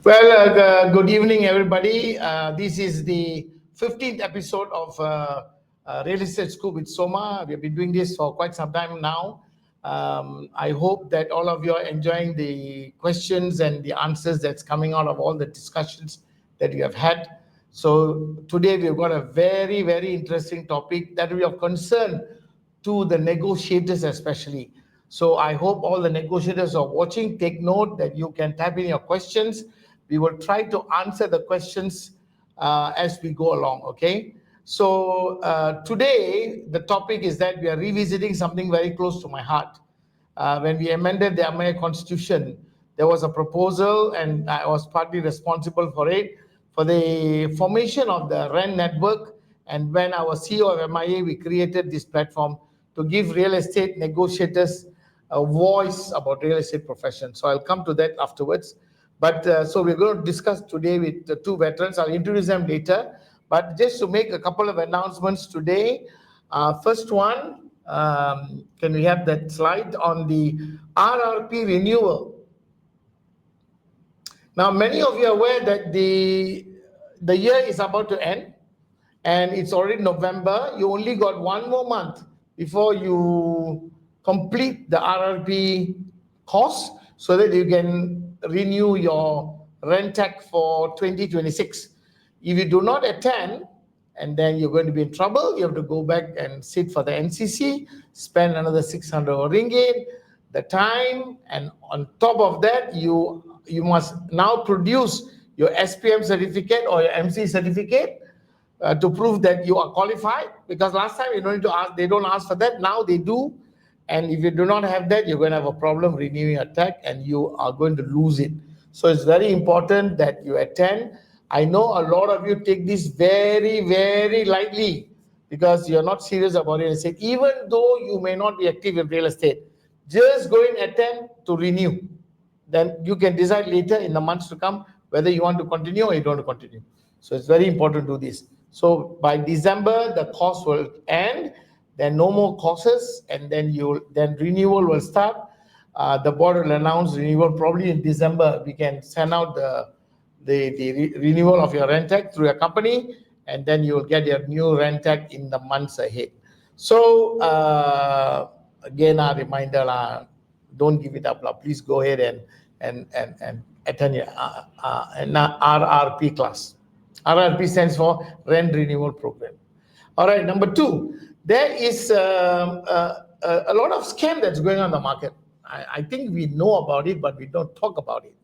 Well, good evening, everybody. This is the 15th episode of Real Estate Scoop with Soma. We've been doing this for quite some time now. I hope that all of you are enjoying the questions and the answers that's coming out of all the discussions that we have had. So today we've got a very, very interesting topic that will be of concern to the negotiators especially. So I hope all the negotiators are watching. Take note that you can type in your questions. We will try to answer the questions as we go along, okay? So today, the topic is that we are revisiting something very close to my heart. When we amended the American Constitution, there was a proposal, and I was partly responsible for it, for the formation of the REN network. And when I was CEO of MIA, we created this platform to give real estate negotiators a voice about real estate profession. So I'll come to that afterwards. But so we're going to discuss today with the two veterans. I'll introduce them later. But just to make a couple of announcements today. First one, can we have that slide on the RRP renewal? Now, many of you are aware that the year is about to end, and it's already November. You only got one more month before you complete the RRP course so that you can renew your rent tax for 2026. If you do not attend, and then you're going to be in trouble, you have to go back and sit for the NCC, spend another 600 ringgit, the time, and on top of that, you must now produce your SPM certificate or your MC certificate to prove that you are qualified, because last time you don't need to ask, they don't ask for that, now they do. And if you do not have that, you're going to have a problem renewing your tax and you are going to lose it. So it's very important that you attend. I know a lot of you take this very, very lightly because you're not serious about real estate. Even though you may not be active in real estate, just go and attend to renew. Then you can decide later in the months to come whether you want to continue or you don't want to continue. So it's very important to do this. So by December, the course will end. Then no more courses, and then renewal will start. The board will announce renewal probably in December. We can send out the renewal of your rent tax through your company, and then you will get your new rent tax in the months ahead. So again, a reminder, don't give it up. Please go ahead and attend your RRP class. RRP stands for Rent Renewal Program. All right, number two, there is a lot of scam that's going on in the market. I think we know about it, but we don't talk about it.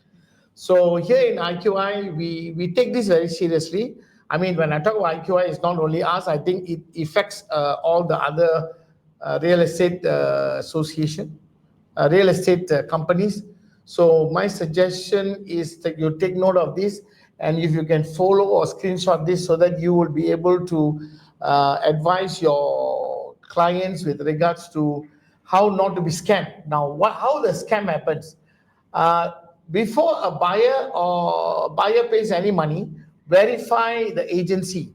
So here in IQI, we take this very seriously. I mean, when I talk about IQI, it's not only us. I think it affects all the other real estate association, real estate companies. So my suggestion is that you take note of this, and if you can follow or screenshot this so that you will be able to advise your clients with regards to how not to be scammed. Now, how the scam happens? Before a buyer pays any money, verify the agency.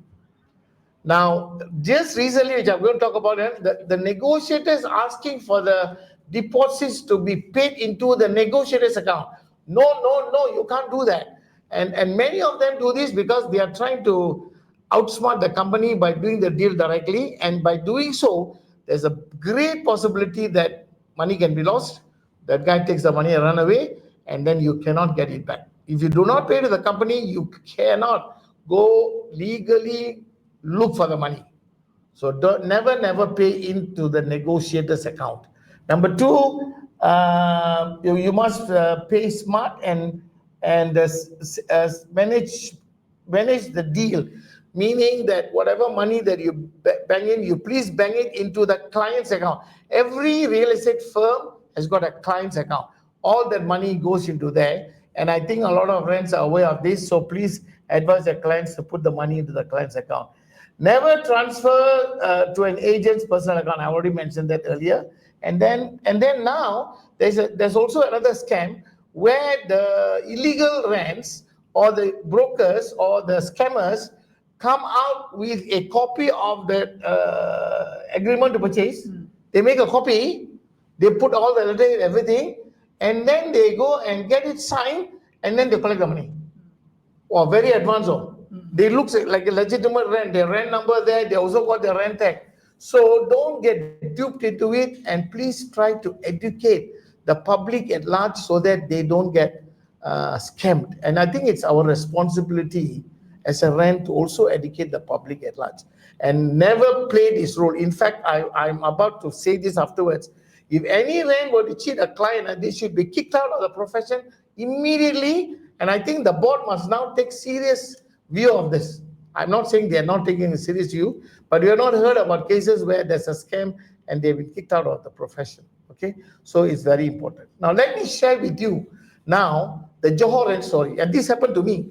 Now, just recently, which I'm going to talk about, the negotiators asking for the deposits to be paid into the negotiator's account. No, you can't do that. And many of them do this because they are trying to outsmart the company by doing the deal directly, and by doing so, there's a great possibility that money can be lost. That guy takes the money and run away, and then you cannot get it back. If you do not pay to the company, you cannot go legally look for the money. So never pay into the negotiator's account. Number two, you must pay smart and manage the deal. Meaning that whatever money that you bang in, you please bang it into the client's account. Every real estate firm has got a client's account. All that money goes into there. And I think a lot of rents are aware of this. So please advise your clients to put the money into the client's account. Never transfer to an agent's personal account. I already mentioned that earlier. And then now there's also another scam where the illegal rents or the brokers or the scammers come out with a copy of the agreement to purchase. They make a copy, they put all the letter, everything, and then they go and get it signed, and then they collect the money. Wow, very advanced. They look like a legitimate rent. Their rent number there, they also got the rent tag. So don't get duped into it, and please try to educate the public at large so that they don't get scammed. And I think it's our responsibility as a rent to also educate the public at large and never play this role. In fact, I'm about to say this afterwards. If any rent were to cheat a client, they should be kicked out of the profession immediately. And I think the board must now take serious view of this. I'm not saying they are not taking a serious view, but we have not heard about cases where there's a scam and they've been kicked out of the profession. Okay, so it's very important. Now let me share with you now the Johor rent story, and this happened to me.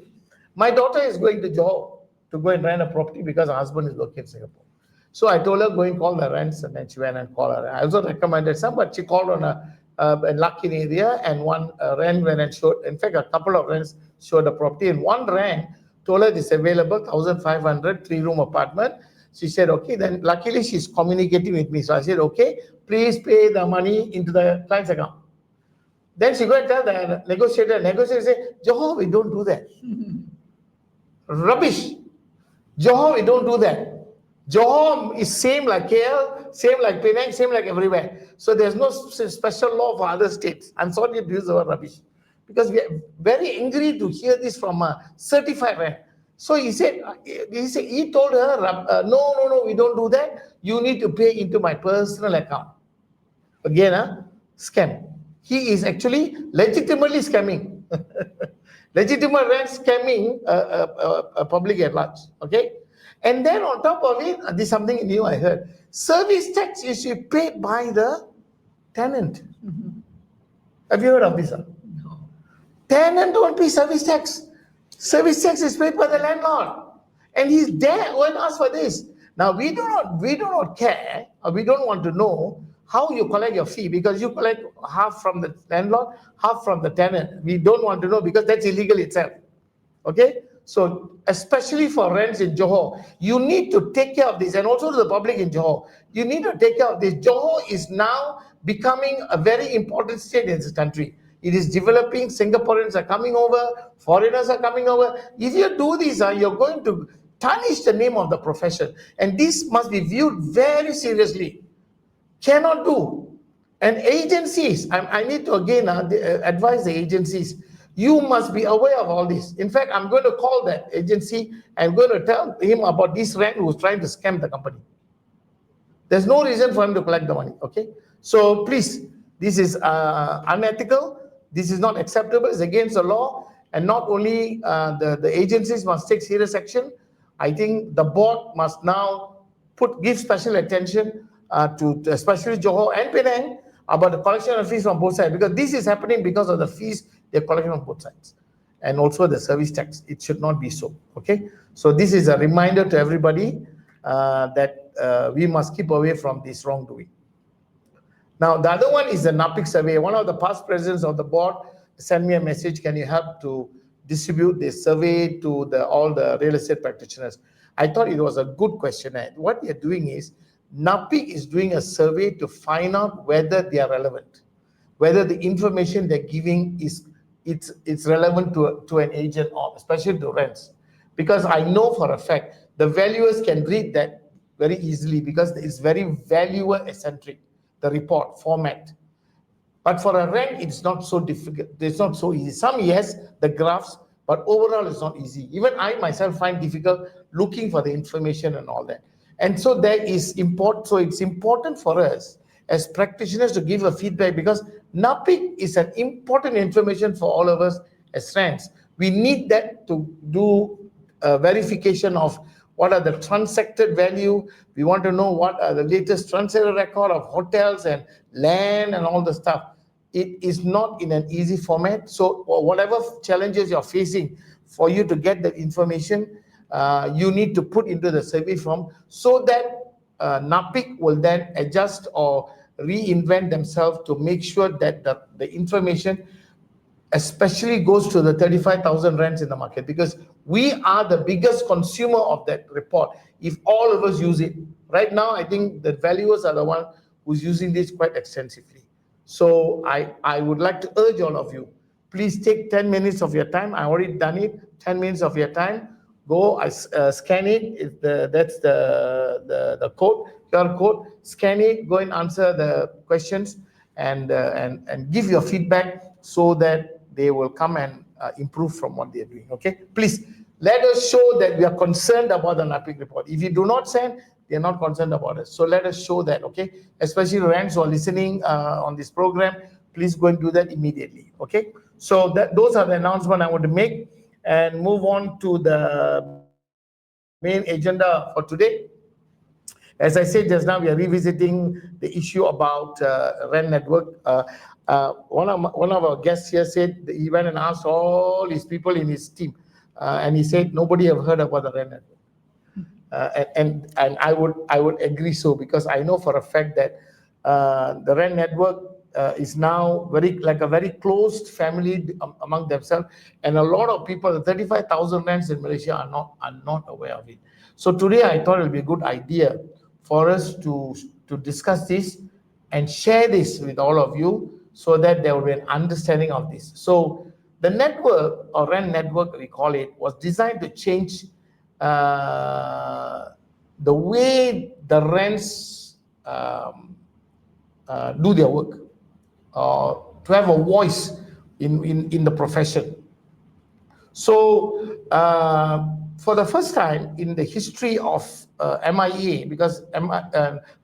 My daughter is going to Johor to go and rent a property because her husband is working in Singapore. So I told her, go and call the rents, and then she went and called her. I also recommended some, but she called on a Lakin area, and one rent went and showed, in fact, a couple of rents showed the property, and one rent told her it's available, 1,500, 3-room apartment. She said, okay, then luckily she's communicating with me. So I said, okay, please pay the money into the client's account. Then she go and tell the negotiator say, Johor, we don't do that. Rubbish. Johor, we don't do that. Johor is same like KL, same like Penang, same like everywhere. So there's no special law for other states. I'm sorry to use the word rubbish, because we are very angry to hear this from a certified rent. So he told her, no, we don't do that. You need to pay into my personal account. Again, scam. He is actually legitimately scamming. Legitimate rent scamming a public at large. Okay? And then on top of it, this is something new I heard. Service tax is paid by the tenant. Have you heard of this? No. Tenant don't pay service tax. Service tax is paid by the landlord. And he's there when asked for this. Now we do not care, or we don't want to know how you collect your fee, because you collect half from the landlord, half from the tenant. We don't want to know, because that's illegal itself. Okay? So especially for rents in Johor, you need to take care of this, and also to the public in Johor, you need to take care of this. Johor is now becoming a very important state in this country. It is developing. Singaporeans are coming over, foreigners are coming over. If you do this, you're going to tarnish the name of the profession, and this must be viewed very seriously. Cannot do. And agencies, I need to again advise the agencies, you must be aware of all this. In fact, I'm going to call that agency. I'm going to tell him about this rent who's trying to scam the company. There's no reason for him to collect the money. Okay? So please, this is unethical. This is not acceptable. It's against the law. And not only the agencies must take serious action. I think the board must now give special attention to especially Johor and Penang about the collection of fees from both sides, because this is happening because of the fees they're collecting on both sides, and also the service tax. It should not be so. Okay, so this is a reminder to everybody that we must keep away from this wrongdoing. Now, the other one is the NAPIC survey. One of the past presidents of the board sent me a message, can you help to distribute this survey to all the real estate practitioners? I thought it was a good question. What they're doing is, NAPIC is doing a survey to find out whether they are relevant, whether the information they're giving it's relevant to an agent, or especially to rents. Because I know for a fact the valuers can read that very easily, because it's very valuer-centric, the report format. But for a rent, it's not so difficult. It's not so easy. Some, yes, the graphs, but overall it's not easy. Even I myself find difficult looking for the information and all that. And so it's important for us as practitioners to give a feedback, because NAPIC is an important information for all of us as rents. We need that to do verification of what are the transacted value. We want to know what are the latest transacted record of hotels and land and all the stuff. It is not in an easy format. So whatever challenges you're facing, for you to get that information, you need to put into the survey form, so that NAPIC will then adjust or reinvent themselves to make sure that the information especially goes to the 35,000 rents in the market, because we are the biggest consumer of that report if all of us use it. Right now, I think the valuers are the one who's using this quite extensively. So I would like to urge all of you, please take 10 minutes of your time. I already done it. 10 minutes of your time. Go, scan it. That's the code, QR code. Scan it. Go and answer the questions and give your feedback so that they will come and improve from what they are doing. Okay, please let us show that we are concerned about the NAPIC report. If you do not send, they are not concerned about it. So let us show that. Okay, especially RENs who are listening on this program, please go and do that immediately. Okay, so those are the announcements I want to make, and move on to the main agenda for today. As I said just now, we are revisiting the issue about REN network. One of our guests here said that he went and asked all his people in his team, and he said nobody have heard about the REN network. And I would agree so, because I know for a fact that the REN network is now a very closed family among themselves, and a lot of people, 35,000 RENs in Malaysia, are not aware of it. So today I thought it would be a good idea for us to discuss this and share this with all of you, so that there will be an understanding of this. So the network, or REN network we call it, was designed to change the way the RENs do their work, to have a voice in the profession. So for the first time in the history of MIA, because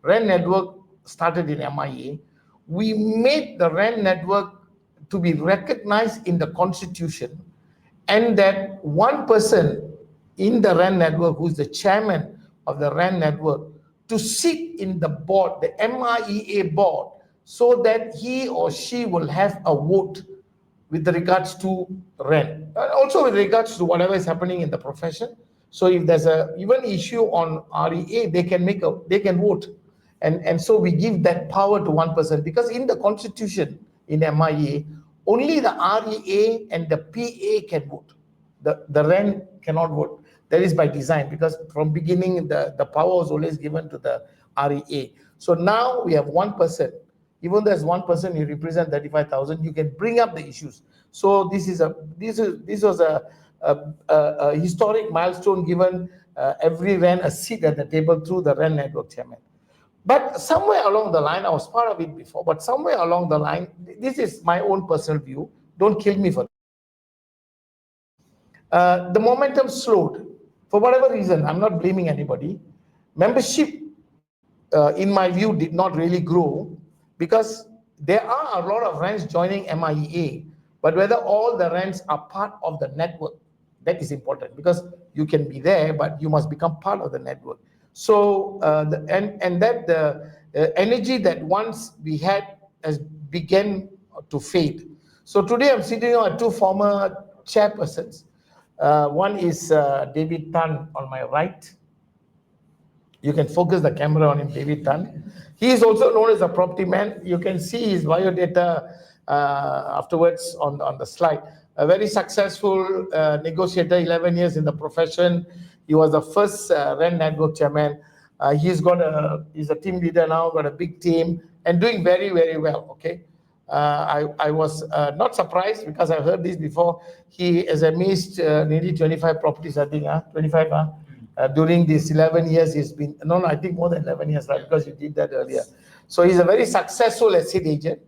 REN network started in MIA, we made the REN network to be recognized in the constitution, and that one person in the REN network, who's the chairman of the REN network, to sit in the board, the MIEA board, so that he or she will have a vote with regards to REN, also with regards to whatever is happening in the profession. So if there's a even issue on REA, they can vote, and so we give that power to one person, because in the constitution in MIA, only the REA and the PA can vote. The REN cannot vote. That is by design, because from beginning the power was always given to the REA. So now we have one person. Even there's one person, you represent 35,000, you can bring up the issues. So this was a historic milestone, given every REN a seat at the table through the REN network chairman. But somewhere along the line, I was part of it before, but somewhere along the line, this is my own personal view, don't kill me for that. The momentum slowed. For whatever reason, I'm not blaming anybody. Membership, in my view, did not really grow, because there are a lot of RENs joining MIEA, but whether all the RENs are part of the network, that is important, because you can be there, but you must become part of the network. So the energy that once we had has begun to fade. So today I'm sitting on two former chairpersons. One is David Tan on my right. You can focus the camera on him, David Tan. He is also known as a property man. You can see his biodata afterwards on the slide. A very successful negotiator, 11 years in the profession. He was the first REN network chairman. He's a team leader now, got a big team, and doing very, very well. Okay. I was not surprised, because I heard this before. He has amassed nearly 25 properties, I think, 25. During these 11 years, he's been, no, I think more than 11 years, right? Because you did that earlier. So he's a very successful estate agent.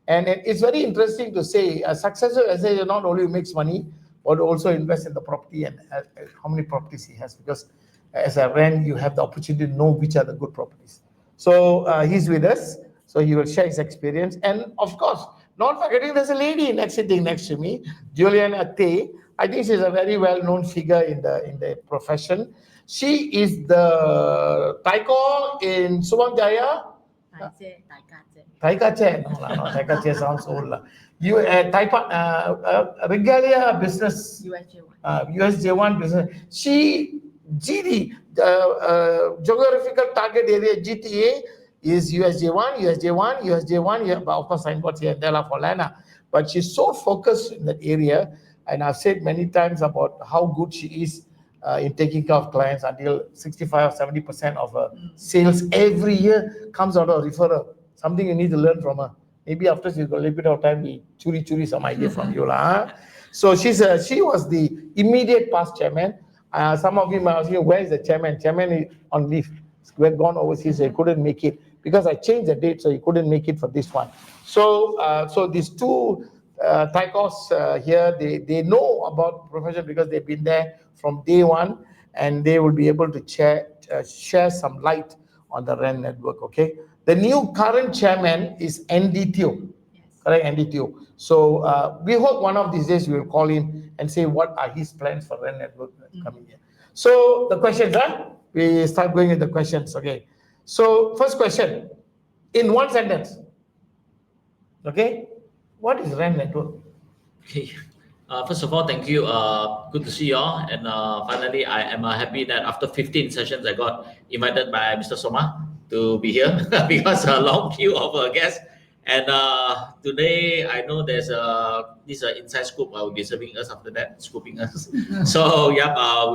And it's very interesting to say a successful estate agent not only makes money, but also invest in the property and how many properties he has. Because as a REN, you have the opportunity to know which are the good properties. So he's with us. So he will share his experience. And of course, not forgetting there's a lady sitting next to me, Juliana Teh. I think she's a very well-known figure in the profession. She is the Taiko in Subang Jaya. Taika no, Taika sounds old. You Regalia business. USJ1 business. She GD geographical target area GTA is USJ1, USJ1, USJ1. But of course, signboards here and there for Lana. But she's so focused in that area, and I've said many times about how good she is in taking care of clients, until 65 or 70% of her sales every year comes out of referral. Something you need to learn from her. Maybe after she's got a little bit of time, we churi some idea from you lah. So she was the immediate past chairman. Some of you might ask, where is the chairman? Chairman is on leave. We had gone overseas, so he couldn't make it because I changed the date, so he couldn't make it for this one. So these two Taikos here, they know about profession because they've been there from day one, and they will be able to share some light on the REN network. Okay, the new current chairman is Andy Teo. Correct, Andy Teo. So we hope one of these days we will call him and say what are his plans for REN network coming here. So the questions, we start going with the questions. Okay. So first question, in one sentence. Okay, what is REN network? Okay. First of all, thank you. Good to see you all. And finally, I am happy that after 15 sessions, I got invited by Mr. Soma to be here because a long queue of guests. And today, I know there's this inside scoop. I will be serving us after that, scooping us. So,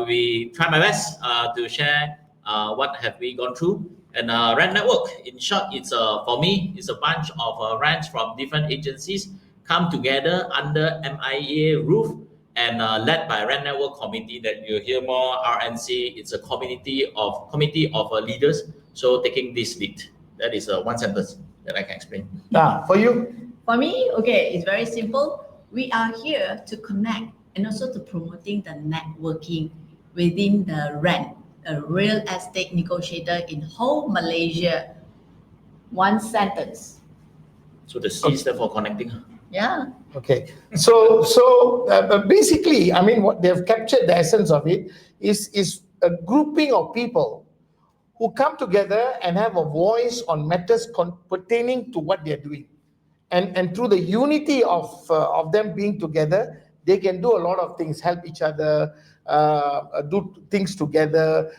we try my best to share what have we gone through. And REN Network, in short, it's for me, it's a bunch of RENs from different agencies come together under MIA roof and led by REN Network Committee that you hear more RNC. It's a committee of leaders. So taking this lead, that is one sentence that I can explain. For you? For me, okay, it's very simple. We are here to connect and also to promoting the networking within the REN, a real estate negotiator in whole Malaysia. One sentence. So the C stands for connecting. Yeah. Okay. So basically, I mean, what they've captured the essence of it is a grouping of people who come together and have a voice on matters pertaining to what they're doing. And through the unity of them being together, they can do a lot of things, help each other, do things together,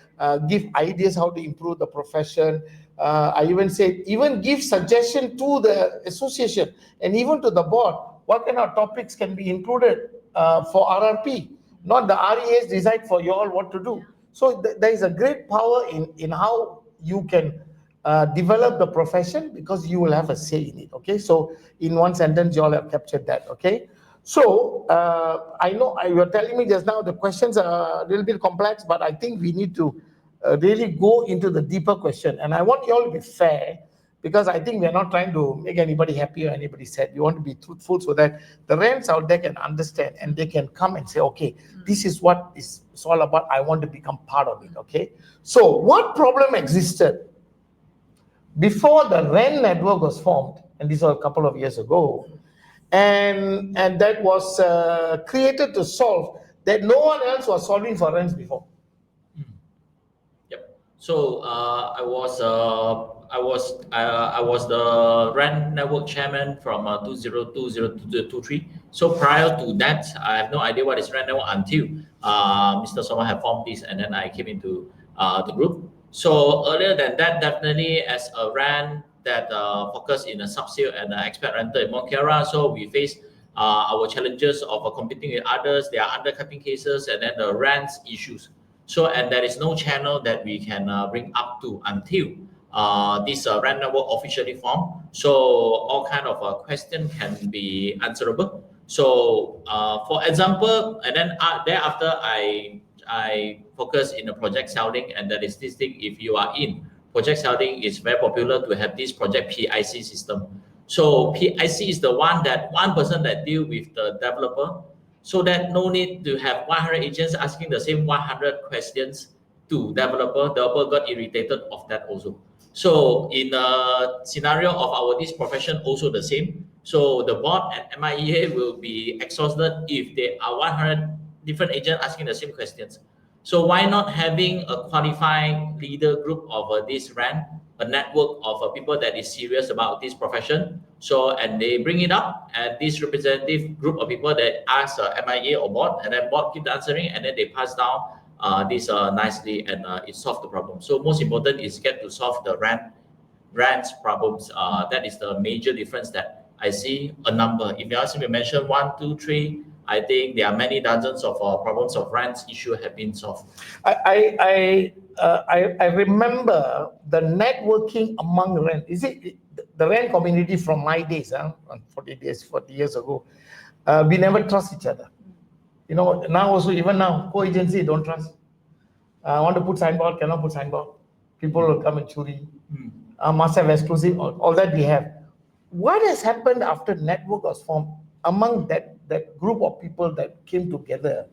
give ideas how to improve the profession. I even say, even give suggestion to the association and even to the board, what kind of topics can be included for RRP. Not the REAs decide for you all what to do. So there is a great power in how you can develop the profession because you will have a say in it. Okay, so in one sentence, you all have captured that. Okay, so I know you were telling me just now the questions are a little bit complex, but I think we need to really go into the deeper question. And I want you all to be fair because I think we're not trying to make anybody happy or anybody sad. We want to be truthful so that the RENs out there can understand and they can come and say, okay, this is what it's all about. I want to become part of it. Okay, so what problem existed before the REN network was formed? And this was a couple of years ago. And that was created to solve that no one else was solving for RENs before. Yep. So I was the REN Network Chairman from 2020-2023. So prior to that, I have no idea what is REN Network until Mr. Soma had formed this, and then I came into the group. So earlier than that, definitely as a REN that focus in a sub-sale and expat rental in Mont Kiara, so we face our challenges of competing with others. There are undercutting cases and then the rents issues. So, and there is no channel that we can bring up to until this REN network officially formed. So all kind of questions can be answerable. So for example, and then thereafter I focus in the project selling, and that is this thing. If you are in project selling, it's very popular to have this project PIC system. So PIC is the one person that deal with the developer, so that no need to have 100 agents asking the same 100 questions to developer. Developer got irritated of that also. So in a scenario of this profession also the same. So the board and MIEA will be exhausted if there are 100 different agents asking the same questions. So why not having a qualified leader group of this REN, a network of people that is serious about this profession. So, and they bring it up, and this representative group of people that ask MIA or board, and then board keep answering, and then they pass down this nicely, and it solves the problem. So most important is get to solve the REN's problems. That is the major difference that I see a number. If you ask me to mention 1, 2, 3, I think there are many dozens of problems of REN's issue have been solved. I I remember the networking among REN. Is it the REN community from my days, 40 years ago? We never trust each other. You know, now also, even now, co-agency don't trust. I want to put signboard, cannot put signboard. People will come and churi. Must have exclusive, all that we have. What has happened after network was formed among that group of people that came together?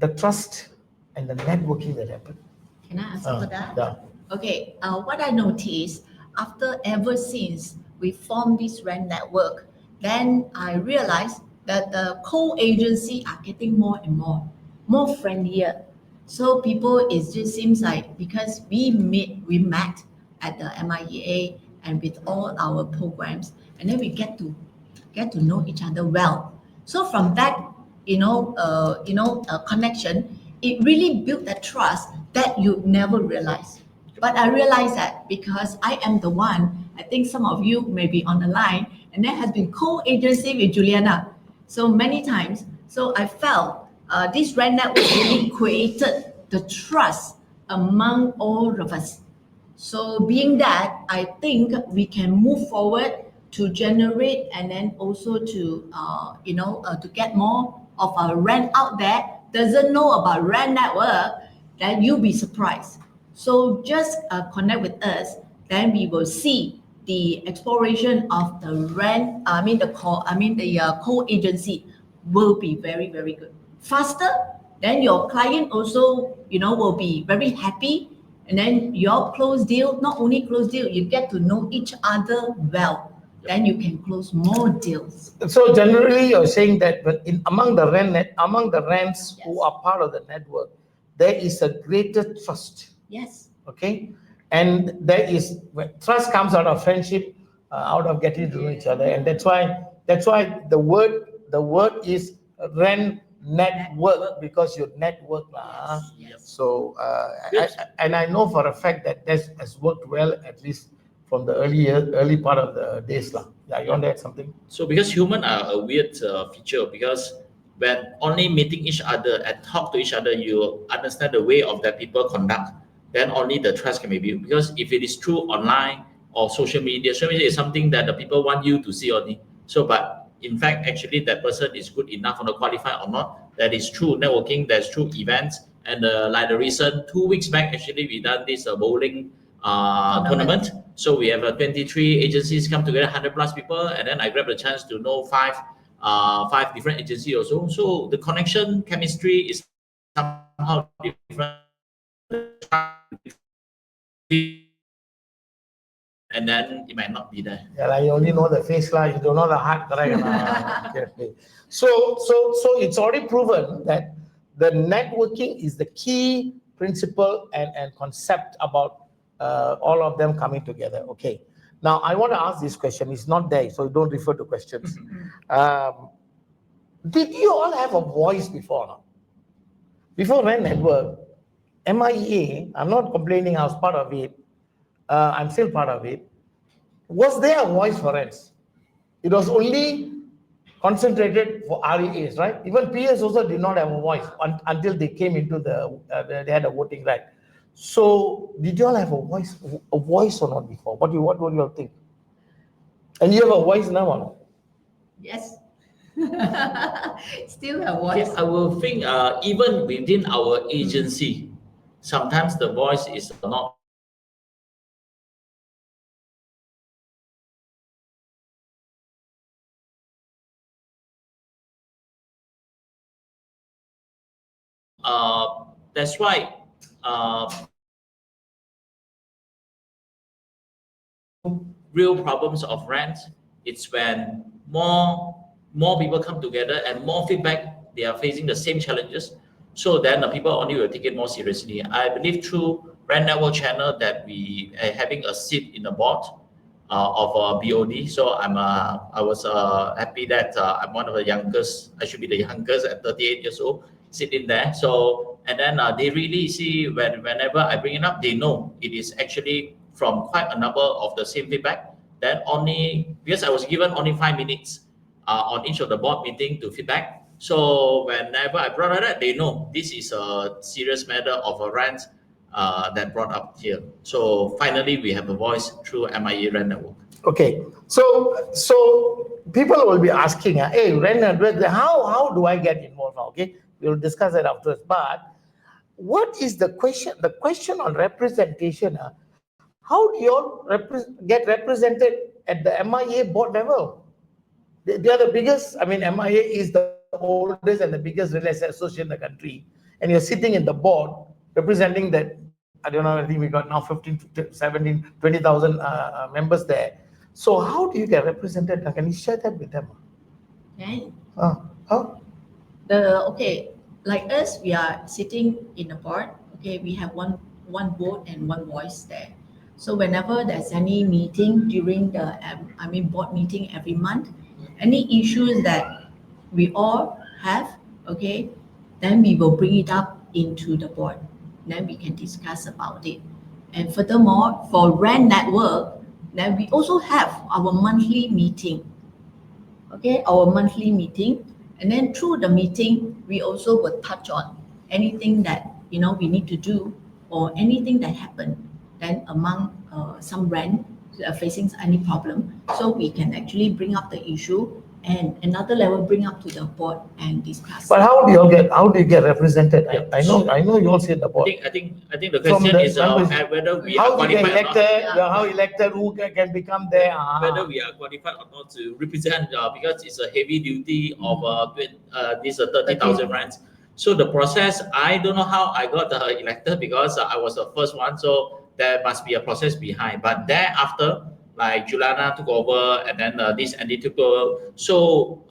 The trust and the networking that happened. Can I answer for that? Yeah. Okay, what I noticed ever since we formed this REN network, then I realized that the co-agency are getting more and more friendlier. So people, it just seems like because we met at the MIEA and with all our programs, and then we get to know each other well. So from that, connection, it really built that trust that you never realize. But I realize that because I am the one, I think some of you may be on the line, and there has been co-agency with Juliana so many times. So I felt this REN network really created the trust among all of us. So being that, I think we can move forward to generate and then also to to get more of our REN out there doesn't know about REN network, then you'll be surprised. So just connect with us, then we will see the exploration of the REN. The co-agency will be very, very good, faster. Then your client also will be very happy. And then your close deal, not only close deal, you get to know each other well. Then you can close more deals. So generally, you're saying that among the RENs who are part of the network, there is a greater trust. Yes. Okay, and trust comes out of friendship, out of getting to know each other, and that's why the word is REN network, because you network. Yes. So I know for a fact that has worked well, at least from the early part of the days. Yeah, you want to add something? So because humans are a weird feature, because when only meeting each other and talk to each other, you understand the way of that people conduct, then only the trust can be built. Because if it is through online or social media is something that the people want you to see only. So, but in fact, actually that person is good enough or qualified or not. That is true networking, that's true events. And like the recent 2 weeks back, actually we done this bowling tournament. So we have 23 agencies come together, 100 plus people, and then I grabbed the chance to know five different agencies also. So the connection chemistry is somehow different. And then it might not be there. Yeah, you only know the face, you don't know the heart, correct? Okay. So it's already proven that the networking is the key principle and concept about all of them coming together. Okay. Now I want to ask this question. It's not there, so don't refer to questions. Did you all have a voice before? No? Before REN Network, MIEA, I'm not complaining, I was part of it. I'm still part of it. Was there a voice for RENs? It was only concentrated for REAs, right? Even PS also did not have a voice until they came into they had a voting right. So did you all have a voice or not before? What do you all think? And you have a voice now or not? Yes. Still have voice. Yes, I will think even within our agency, sometimes the voice is not that's why real problems of rent, it's when more people come together and more feedback, they are facing the same challenges. So then the people only will take it more seriously. I believe through REN Network channel that we are having a seat in the board of BOD. So I was happy that I'm one of the youngest. I should be the youngest at 38 years old, sitting there. So and then they really see whenever I bring it up, they know it is actually from quite a number of the same feedback. Then only because I was given only 5 minutes on each of the board meeting to feedback. So whenever I brought it up, they know this is a serious matter of a rent that brought up here. So finally, we have a voice through MIA REN Network. Okay, so people will be asking, hey, REN Network, how do I get involved now? Okay, we'll discuss that afterwards. But what is the question? The question on representation, how do you all get represented at the MIA board level? They are the biggest, I mean, MIA is the oldest and the biggest real estate association in the country. And you're sitting in the board representing that, I don't know, I think we got now 15, 17, 20,000 members there. So how do you get represented? Can you share that with them? Okay. How? Okay, like us, we are sitting in the board. Okay, we have one vote and one voice there. So whenever there's any meeting during the, board meeting every month, any issues that we all have, okay, then we will bring it up into the board. Then we can discuss about it. And furthermore, for REN Network, then we also have our monthly meeting. Okay, our monthly meeting. And then through the meeting, we also will touch on anything that, we need to do or anything that happened then among some REN facing any problem. So we can actually bring up the issue and another level bring up to the board and discuss. But how do you get represented? Yeah. I know you all sit in the board. I think the question is whether we are qualified or not. How elected, who can become there? Whether we are qualified or not to represent, because it's a heavy duty of these 30,000 rands. So the process, I don't know how I got elected because I was the first one. So there must be a process behind. But thereafter, like Juliana took over and then this Andy took over. So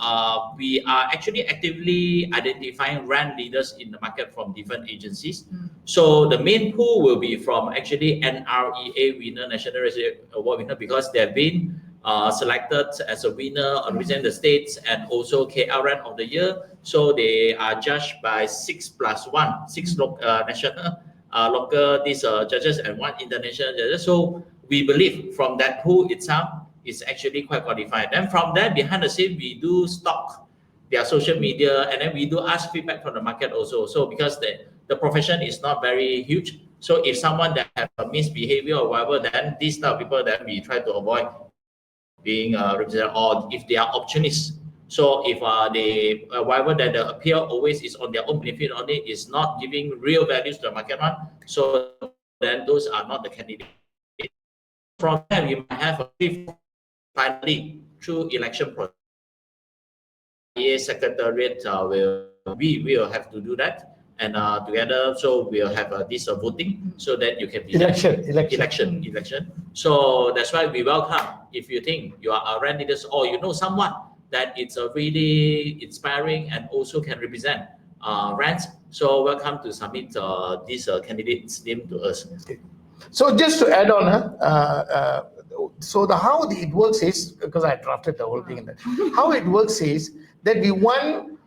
we are actually actively identifying REN leaders in the market from different agencies. So the main pool will be from actually NREA winner, National Resident Award winner, because they've been selected as a winner on represent the states and also KRN of the year. So they are judged by 6 national local these judges and 1 international judges. So we believe from that pool itself is actually quite qualified. Then from there, behind the scene, we do stalk their social media and then we do ask feedback from the market also. So because the profession is not very huge, so if someone that have a misbehavior or whatever, then these type of people that we try to avoid being represented, or if they are opportunists. So if they whatever that appear always is on their own benefit only, is not giving real values to the market one, so then those are not the candidates. From there, we might have a finally through election process. Secretariat we will have to do that, and together, so we'll have this voting so that you can be election. So that's why we welcome if you think you are a REN leaders or you know someone that it's really inspiring and also can represent RENs. So welcome to submit these candidates' name to us. Okay. So just to add on, so how it works is, because I drafted the whole thing in that, how it works is that we want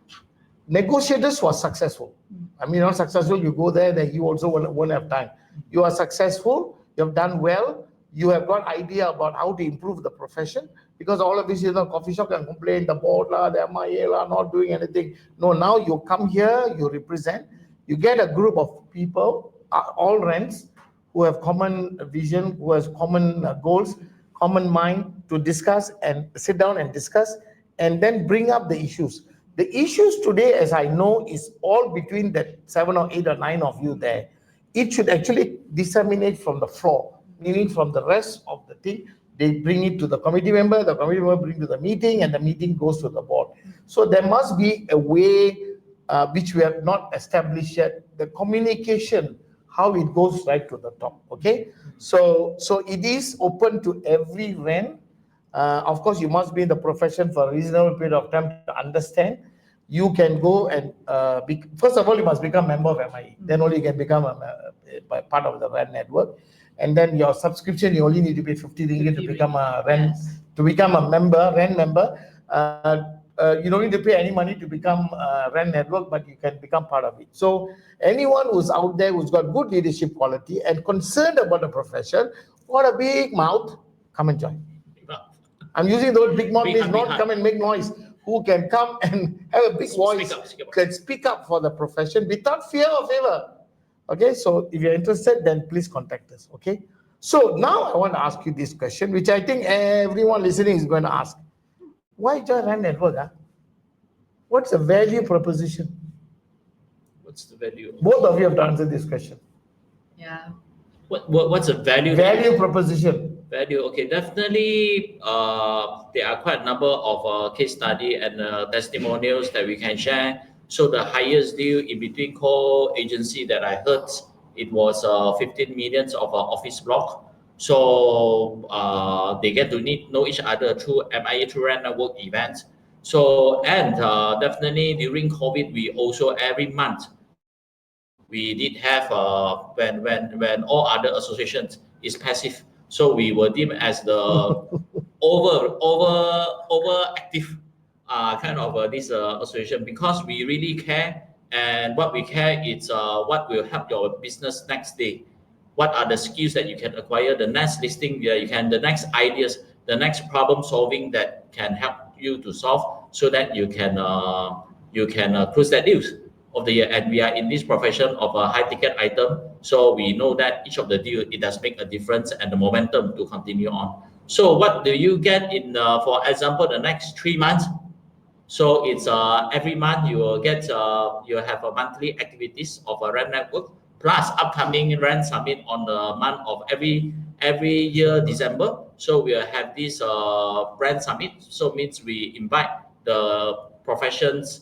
negotiators who are successful. I mean, not successful, you go there, then you also won't have time. You are successful, you have done well, you have got idea about how to improve the profession, because all of this, coffee shop can complain, the board, the MIA, not doing anything. No, now you come here, you represent, you get a group of people, all RENs, who have common vision, who has common goals, common mind to discuss and sit down and discuss and then bring up the issues. The issues today, as I know, is all between the 7 or 8 or 9 of you there. It should actually disseminate from the floor, meaning from the rest of the thing. They bring it to the committee member brings to the meeting, and the meeting goes to the board. So there must be a way which we have not established yet, the communication, how it goes right to the top, okay? So it is open to every REN. Of course, you must be in the profession for a reasonable period of time to understand. You can go and, first of all, you must become a member of MIE. Then only you can become a part of the REN network. And then your subscription, you only need to pay 50 ringgit to become a REN, to become a member, REN member. You don't need to pay any money to become a REN network, but you can become part of it. So anyone who's out there who's got good leadership quality and concerned about the profession, got a big mouth, come and join. I'm using the word big mouth, means not come and make noise. Who can come and have a big voice, can speak up for the profession without fear or favor. Okay, so if you're interested, then please contact us. Okay. So now I want to ask you this question, which I think everyone listening is going to ask. Why join REN Network? What's the value proposition? What's the value? Both of you have to answer this question. Yeah. What's the value? Value proposition. Value. Okay, definitely. There are quite a number of case study and testimonials that we can share. So the highest deal in between core agency that I heard, it was 15 millions of office block. So they get to know each other through MIA, through REN Network events. So and definitely during COVID, we also every month we did have when all other associations is passive. So we were deemed as the overactive kind of this association, because we really care, and what we care is what will help your business next day. What are the skills that you can acquire, the next listing that you can, the next ideas, the next problem solving that can help you to solve, so that you can close that deals of the year. And we are in this profession of a high ticket item, so we know that each of the deal, it does make a difference and the momentum to continue on. So what do you get in for example the next 3 months? So it's every month you will get you have a monthly activities of a REN network, plus upcoming REN summit on the month of every year December. So we'll have this brand summit. So means we invite the professions,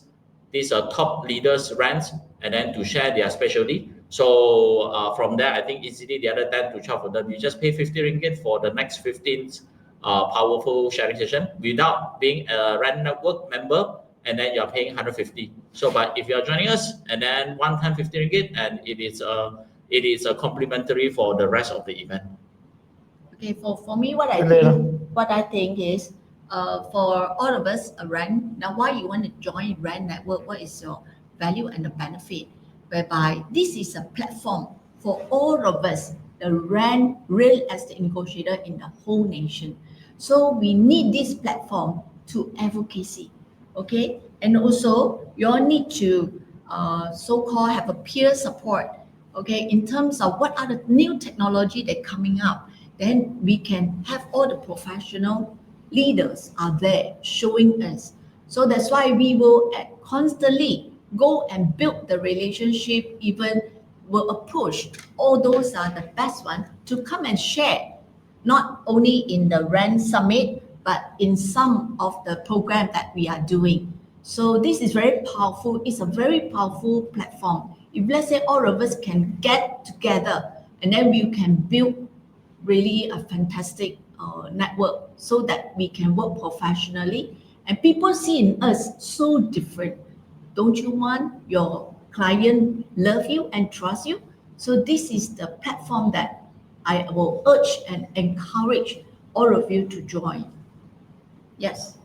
these top leaders RENs, and then to share their specialty. So from there, I think easily the other 10 to 12 of them, you just pay 50 ringgit for the next 15 powerful sharing session without being a REN network member, and then you're paying 150. So, but if you're joining us, and then one time 50 ringgit, and it is a complimentary for the rest of the event. Okay, for me, what I think is, for all of us, REN. Now, why you want to join REN network? What is your value and the benefit? Whereby this is a platform for all of us, the REN real estate negotiator in the whole nation. So we need this platform to advocacy, okay? And also, you all need to so-called have a peer support, okay? In terms of what are the new technology that coming up, then we can have all the professional leaders are there showing us. So that's why we will constantly go and build the relationship, even will approach all those are the best ones to come and share, not only in the REN summit, but in some of the program that we are doing. So this is very powerful. It's a very powerful platform. If let's say all of us can get together, and then we can build really a fantastic network, so that we can work professionally, and people see in us so different. Don't you want your client love you and trust you? So this is the platform that I will urge and encourage all of you to join. Yes.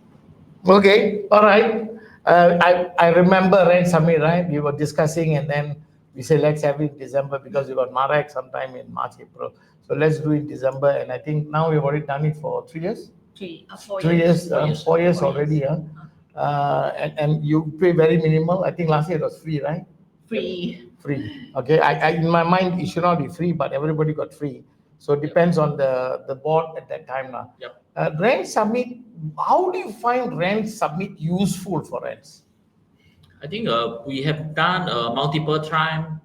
Okay, all right. I remember REN Summit, right? We were discussing, and then we said let's have it in December because we got Marek sometime in March, April. So let's do it in December. And I think now we've already done it for 3 years. 4 years already. And you pay very minimal. I think last year it was free, right? Free. Okay. I in my mind it should not be free, but everybody got free. So it depends on the board at that time now. Yep. REN Summit. How do you find REN Summit useful for RENs? I think we have done multiple time,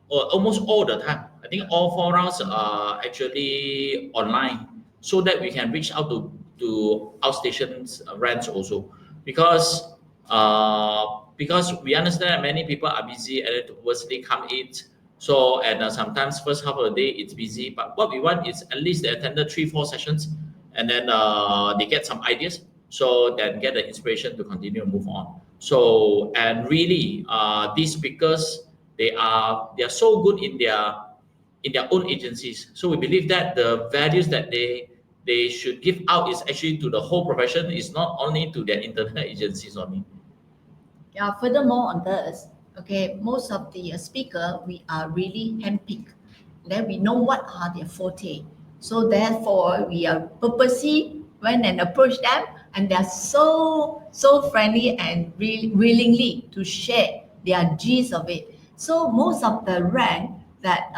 or almost all the time. I think all 4 rounds are actually online, so that we can reach out to outstations RENs also, because we understand that many people are busy and towards they come in. So and sometimes first half of the day it's busy, but what we want is at least they attended 3-4 sessions, and then they get some ideas, so then get the inspiration to continue and move on. So and really these speakers, they are so good in their own agencies. So we believe that the values that they should give out is actually to the whole profession. It's not only to their internal agencies only. Yeah. Furthermore, on this, okay, most of the speaker we are really handpicked. Then we know what are their forte. So therefore, we are purposely went and approach them, and they're so friendly and really willingly to share their gist of it. So most of the REN, that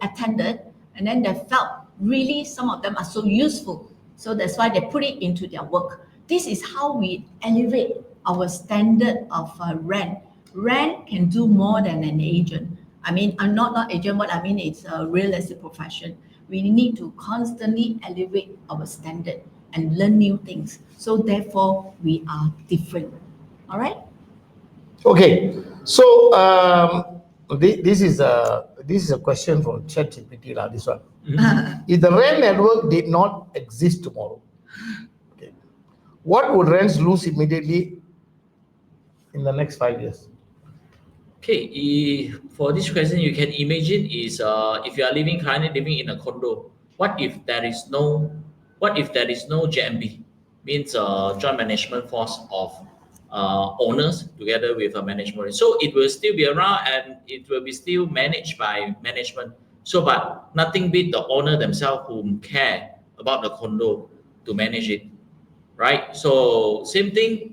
attended, and then they felt really some of them are so useful. So that's why they put it into their work. This is how we elevate our standard of REN. REN can do more than an agent. I mean, I'm not agent. What I mean is a real estate profession. We need to constantly elevate our standard and learn new things. So therefore, we are different. All right. Okay, so this is a question from ChatGPT lah. This one. If the REN network did not exist tomorrow, okay, what would RENs lose immediately in the next 5 years? Okay, for this question, you can imagine is if you are currently living in a condo, what if there is no JMB, means joint management force of owners together with a management. So it will still be around and it will be still managed by management. So, but nothing beat the owner themselves who care about the condo to manage it, right? So same thing.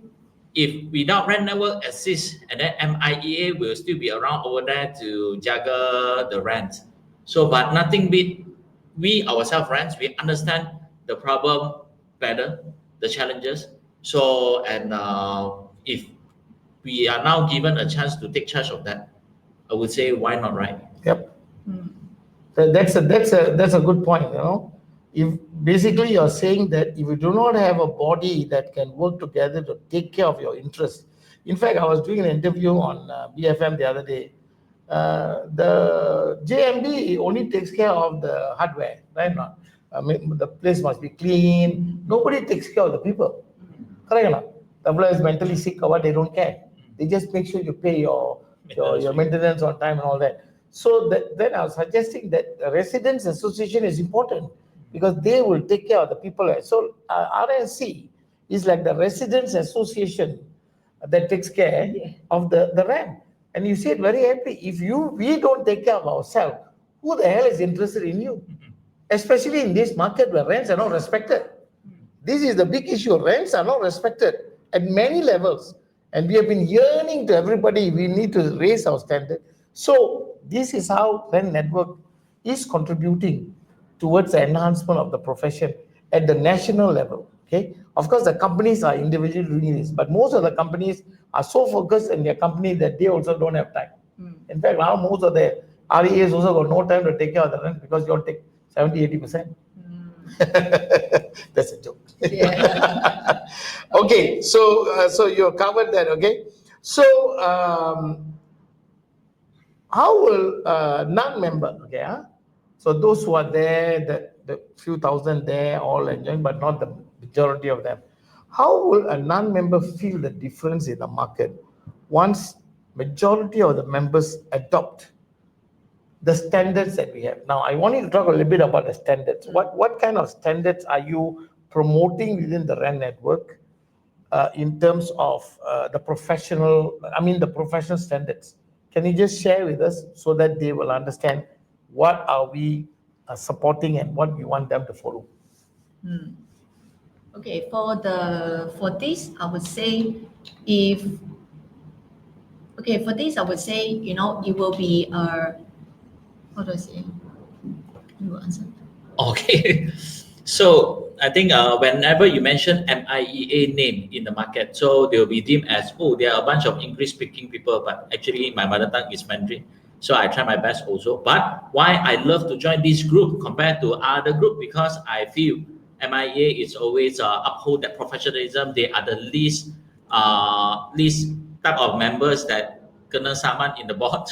If without REN network exists, and then MIEA will still be around over there to juggle the rent. So, but nothing beat we ourselves rents. We understand the problem better, the challenges. So, and if we are now given a chance to take charge of that, I would say why not, right? Yep. That's a good point. You know, if basically you're saying that if you do not have a body that can work together to take care of your interests. In fact, I was doing an interview on BFM the other day. The JMB only takes care of the hardware, right? Not, I mean, the place must be clean. Nobody takes care of the people. Correct or not? The fellow is mentally sick or what, they don't care. They just make sure you pay your maintenance on time and all that. So then I was suggesting that the residents association is important because they will take care of the people. So RNC is like the residents association that takes care of the REN. And you see it very happily. If we don't take care of ourselves, who the hell is interested in you? Especially in this market where rents are not respected. This is the big issue. Rents are not respected at many levels. And we have been yearning to everybody, we need to raise our standard. So this is how REN network is contributing towards the enhancement of the profession at the national level. Okay. Of course, the companies are individually doing this, but most of the companies are so focused in their company that they also don't have time. In fact, now most of the REAs also got no time to take care of the rent because you all take 70-80%. That's a joke. Yeah. Okay, so you covered that. Okay, so how will non-member? Okay, so those who are there, the few thousand there, all enjoying, but not the majority of them. How will a non-member feel the difference in the market once majority of the members adopt the standards that we have? Now, I want you to talk a little bit about the standards. What kind of standards are you promoting within the REN network in terms of the professional standards? Can you just share with us so that they will understand what are we supporting and what we want them to follow? Okay, for this, I would say it will be how do I say? You answer. Okay, so I think whenever you mention MIEA name in the market, so they will be deemed as, oh, there are a bunch of English-speaking people, but actually my mother tongue is Mandarin. So I try my best also. But why I love to join this group compared to other group, because I feel MIEA is always uphold that professionalism. They are the least type of members that kena saman in the board.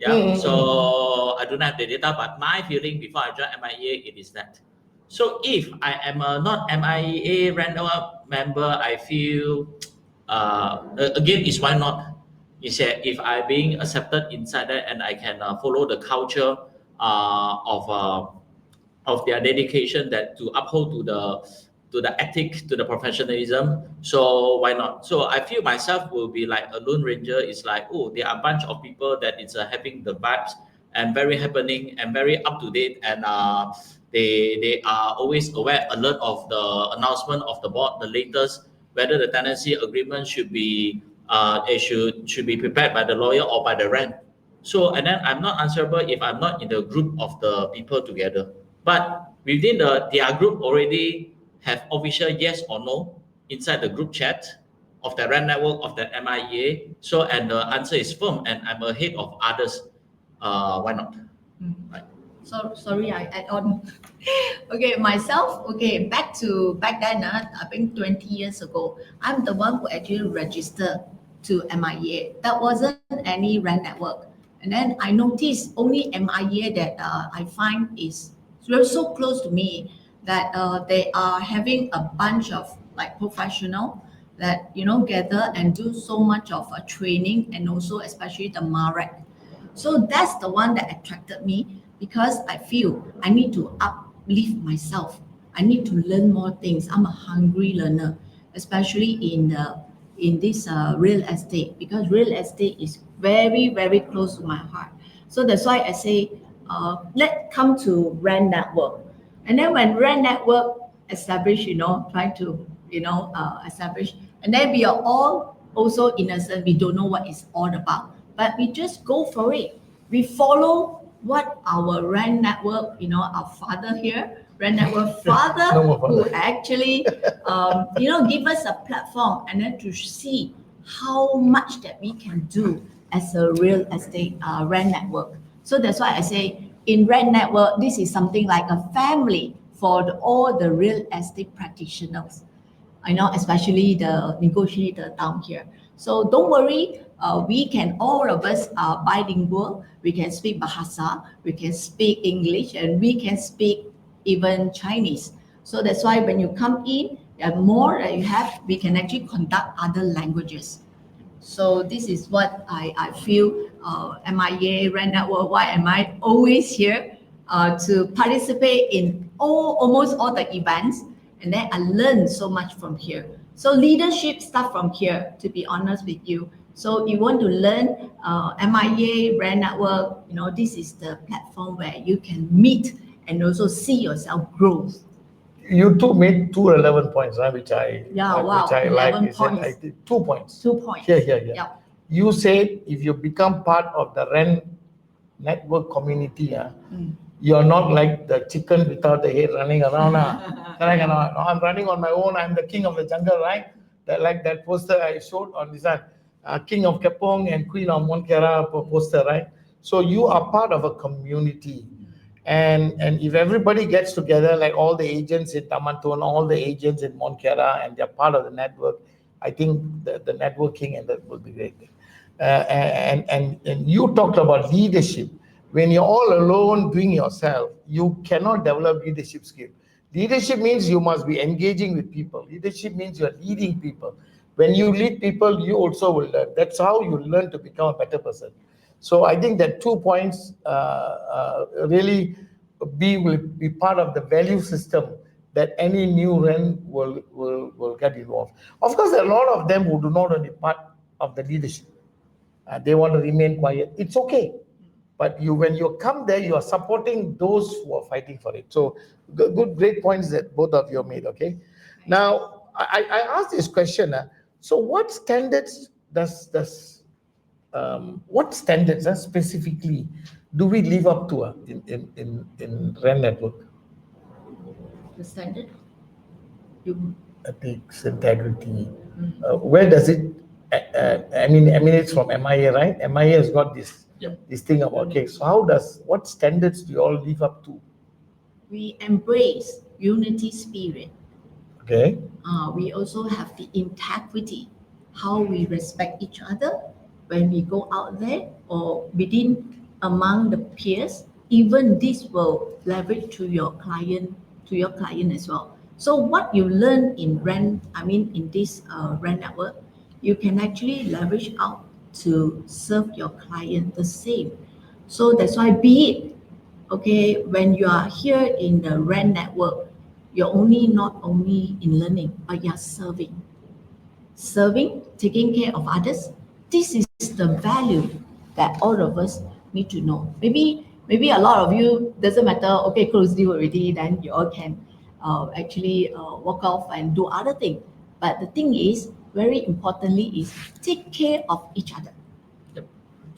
So I don't have the data, but my feeling before I joined MIEA, it is that. So if I am a not MIEA random member, I feel again is why not? You say if I being accepted inside that and I can follow the culture of their dedication that to uphold to the ethic, to the professionalism. So why not? So I feel myself will be like a lone ranger. It's like, oh, there are a bunch of people that is having the vibes and very happening and very up to date, and they are always aware, alert of the announcement of the board, the latest, whether the tenancy agreement should be it should be prepared by the lawyer or by the REN. So, and then I'm not answerable if I'm not in the group of the people together. But within their group already have official yes or no inside the group chat of the REN network of the MIA. So, and the answer is firm, and I'm ahead of others. Why not? Right. So sorry, I add on. Okay, myself. Okay, back then. I think 20 years ago, I'm the one who actually registered to MIA. That wasn't any REN network. And then I noticed only MIA that I find is so close to me that they are having a bunch of like professional that gather and do so much of a training, and also especially the MAREC. So that's the one that attracted me, because I feel I need to uplift myself. I need to learn more things. I'm a hungry learner, especially in this real estate, because real estate is very, very close to my heart. So that's why I say, let's come to REN Network. And then when REN Network established, try to, establish, and then we are all also innocent. We don't know what it's all about, but we just go for it. We follow what our REN Network, our father here, REN Network father, who actually, give us a platform, and then to see how much that we can do as a real estate REN Network. So that's why I say in REN Network, this is something like a family for all the real estate practitioners. Especially the negotiator down here. So don't worry, we can, all of us are bilingual. We can speak Bahasa, we can speak English, and we can speak even Chinese. So that's why when you come in, the more that you have, we can actually conduct other languages. So this is what I feel, MIA, REN Network, why am I always here to participate in almost all the events. And then I learned so much from here. So leadership start from here, to be honest with you. So you want to learn MIA, REN Network, this is the platform where you can meet and also see yourself grow. You two made two relevant points, which I wow, which I like. points. I did 2 points. 2 points. Here. Yeah. You said if you become part of the REN network community, you're not like the chicken without the head running around. Correct or not? No, I'm running on my own. I'm the king of the jungle, right? That poster I showed on this one, King of Kepong and Queen of Monkera poster, right? So you are part of a community. And if everybody gets together, like all the agents in Tamanton, all the agents in Monkera, and they're part of the network, I think the networking and that will be great. And you talked about leadership. When you're all alone doing yourself, you cannot develop leadership skill. Leadership means you must be engaging with people. Leadership means you're leading people. When you lead people, you also will learn. That's how you learn to become a better person. So I think that 2 points really will be part of the value system that any new REN will get involved. Of course, there are a lot of them who do not want to be part of the leadership. They want to remain quiet. It's okay. But when you come there, you are supporting those who are fighting for it. So great points that both of you made, okay? Now, I asked this question. So what standards specifically do we live up to in REN Network? The standard? Ethics, integrity. Where does it emanates from MIA, right? MIA has got this thing about, okay, so what standards do you all live up to? We embrace unity spirit. Okay. We also have the integrity, how we respect each other when we go out there or among the peers. Even this will leverage to your client as well. So what you learn in this REN Network, you can actually leverage out to serve your client the same. So that's why, be it, okay, when you are here in the REN Network, you're not only in learning, but you're serving, taking care of others. This is the value that all of us need to know. Maybe a lot of you, doesn't matter, okay, close deal already, then you all can actually walk off and do other things. But the thing is, very importantly, is take care of each other.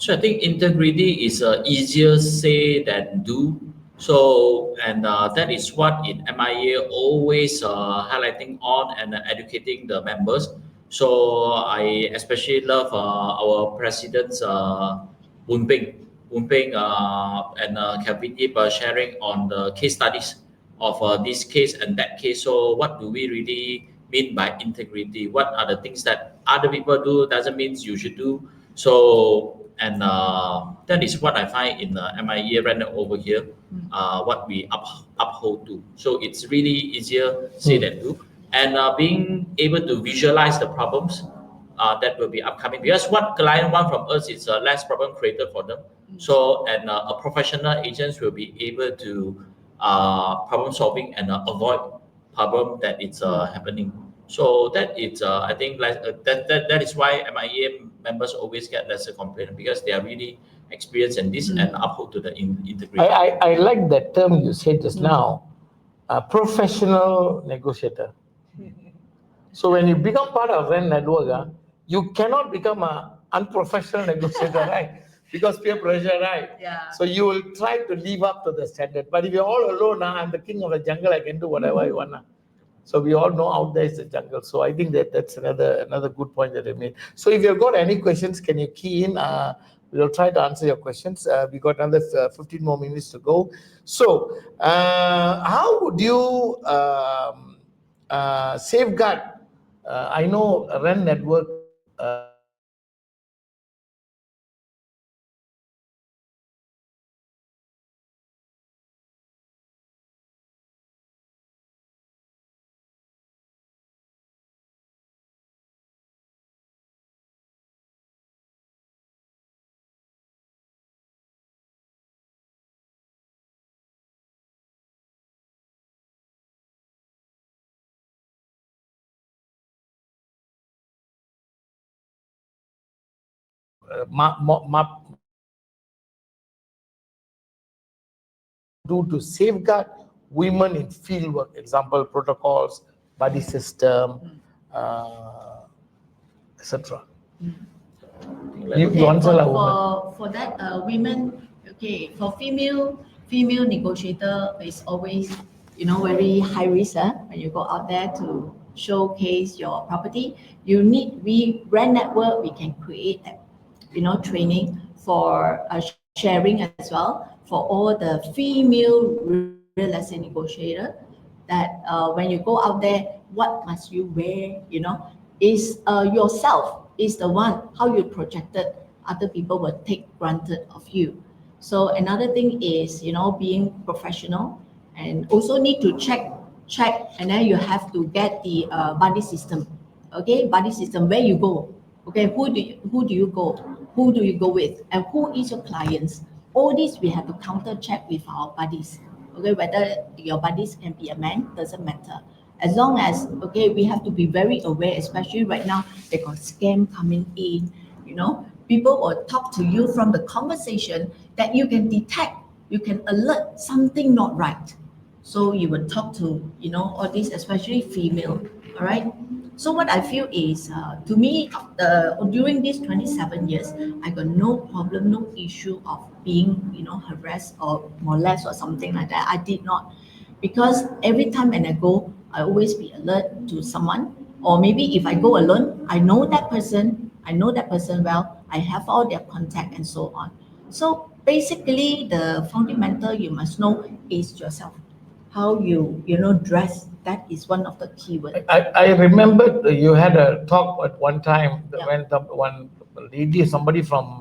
So I think integrity is easier say than do. So and that is what in MIA always highlighting on and educating the members. So I especially love our presidents Boon Peng, and Kevin Yip sharing on the case studies of this case and that case. So what do we really mean by integrity? What are the things that other people do doesn't mean you should do? So and that is what I find in MIA right now over here, what we uphold to. So it's really easier say than do. And being able to visualize the problems that will be upcoming. Because what client want from us is less problem created for them. So and a professional agents will be able to problem solving and avoid problem that it's happening. So that is, I think, like that is why MIA members always get lesser complaint because they are really experienced in this and uphold to the integrity. I like that term you said just now, professional negotiator. So when you become part of REN network, you cannot become an unprofessional negotiator, right? Because peer pressure, right? Yeah. So you will try to live up to the standard. But if you're all alone, I'm the king of the jungle, I can do whatever I want. So we all know out there is the jungle. So I think that's another good point that I made. So if you've got any questions, can you key in? We'll try to answer your questions. We got another 15 more minutes to go. So how would you safeguard? I know REN network do to safeguard women in field work, example, protocols, buddy system, etc. You answer la woman. For that, women, okay, for female negotiator is always, very high risk when you go out there to showcase your property. We REN network, we can create, training for sharing as well for all the female real estate negotiator that when you go out there, what must you wear, is yourself is the one, how you projected, other people will take granted of you. So another thing is, being professional and also need to check, and then you have to get the buddy system. Okay, buddy system, where you go. Okay, who do you go? Who do you go with? And who is your clients? All these we have to counter check with our buddies. Okay, whether your buddies can be a man, doesn't matter. As long as, okay, we have to be very aware, especially right now, they got scam coming in, people will talk to you from the conversation that you can detect, you can alert something not right. So you will talk to, all these, especially female, all right? So what I feel is, to me, during these 27 years, I got no problem, no issue of being, harassed or molested or something like that. I did not, because every time when I go, I always be alert to someone, or maybe if I go alone, I know that person well, I have all their contact and so on. So basically, the fundamental you must know is yourself, how you dress. That is one of the keywords. I remember you had a talk at one time Yeah. when one lady, somebody from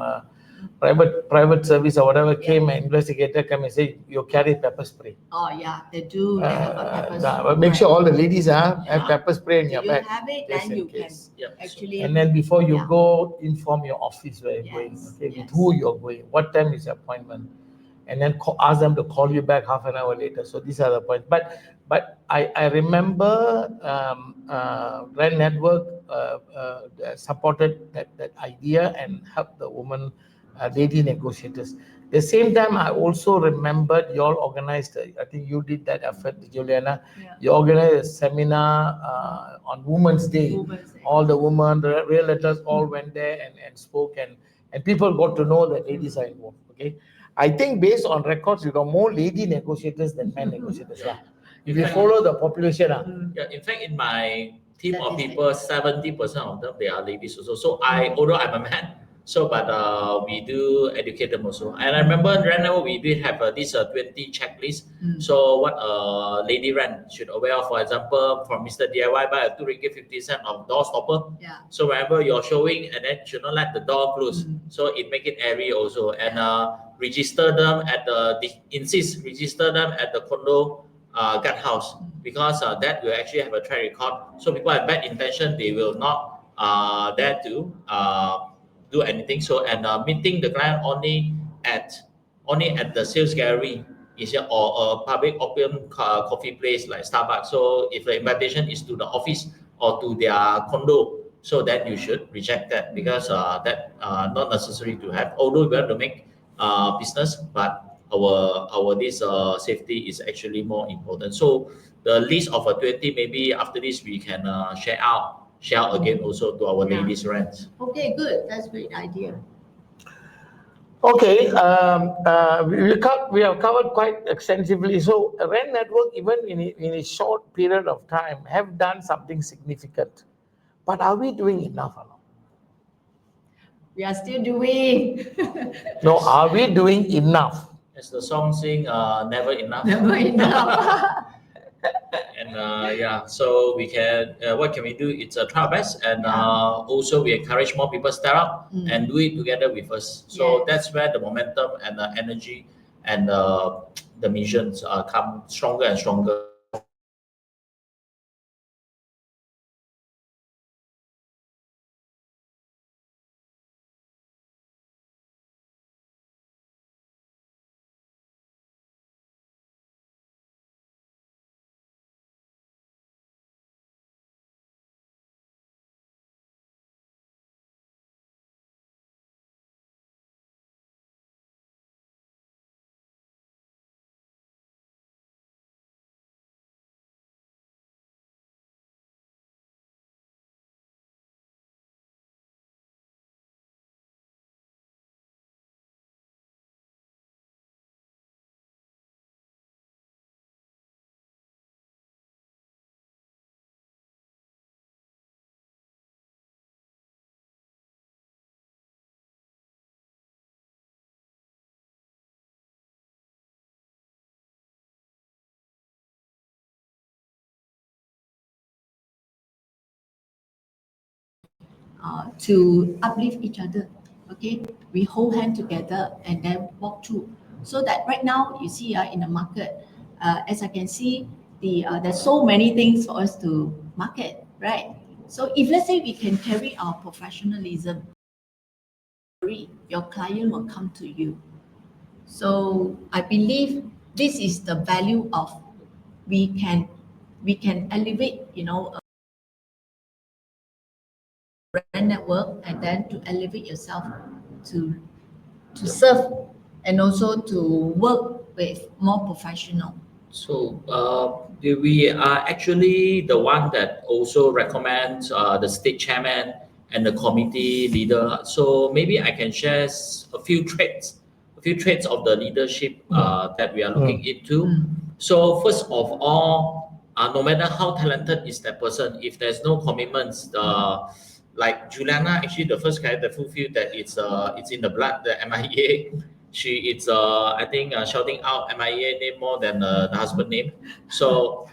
private service or whatever came, an investigator came and say you carry pepper spray. Oh yeah, they do. They have a pepper But spray. make sure all the ladies have pepper spray in If your you bag. have it, just then in you can case. actually. And then before you Yeah. go, inform your office where you're going, Yes, okay, with yes. who you're going, what time is your appointment, and then ask them to call you back half an hour later. So these are the points. But I remember REN Network supported that idea and helped the women lady negotiators. The same time, I also remembered you all organized, I think you did that effort, Juliana. Yeah. You organized a seminar on Women's Day. Women's Day. All the women, the realtors all went there and spoke, and and people got to know that ladies are involved. Okay, I think based on records, you got more lady negotiators than men negotiators. If you follow the population, Yeah, in fact, in my team of Statistic. people, 70% of them, they are ladies also. So although I'm a man, but we do educate them also. And I remember right now we did have this 20 checklist. So what a lady rent should aware of, for example, from Mr. DIY, buy a 2 ringgit 50 cent of door stopper. Yeah. So whenever you're showing, and then should not let the door close. So it make it airy also. And register them at register them at the condo guard house, because that will actually have a track record. So people have bad intention, they will not dare to do anything. So meeting the client only at the sales gallery is or a public open coffee place like Starbucks. So if the invitation is to the office or to their condo, so then you should reject that, because that not necessary to have. Although we want to make business, but our this safety is actually more important. So the list of 20, maybe after this we can share out again also to our ladies rents. Okay, good. That's a great idea. okay, we have covered quite extensively. So REN Network, even in a short period of time, have done something significant. But are we doing enough or not? We are still doing. No, are we doing enough? As the song sing, never enough. Never enough. And yeah, so we can, what can we do? It's a try our best, and also we encourage more people step up and do it together with us. So that's where the momentum and the energy and the missions come stronger and stronger. To uplift each other. Okay, we hold hand together and then walk through. So that right now you see in the market, as I can see, there's so many things for us to market, right? So if let's say we can carry our professionalism, your client will come to you. So I believe this is the value of we can elevate, REN network, and then to elevate yourself to serve and also to work with more professional. So we are actually the one that also recommends the state chairman and the committee leader. So maybe I can share a few traits of the leadership that we are looking into. So first of all, no matter how talented is that person, if there's no commitments, like Juliana, actually the first guy that fulfilled that it's in the blood, the MIA. She is I think shouting out MIA name more than the husband name. So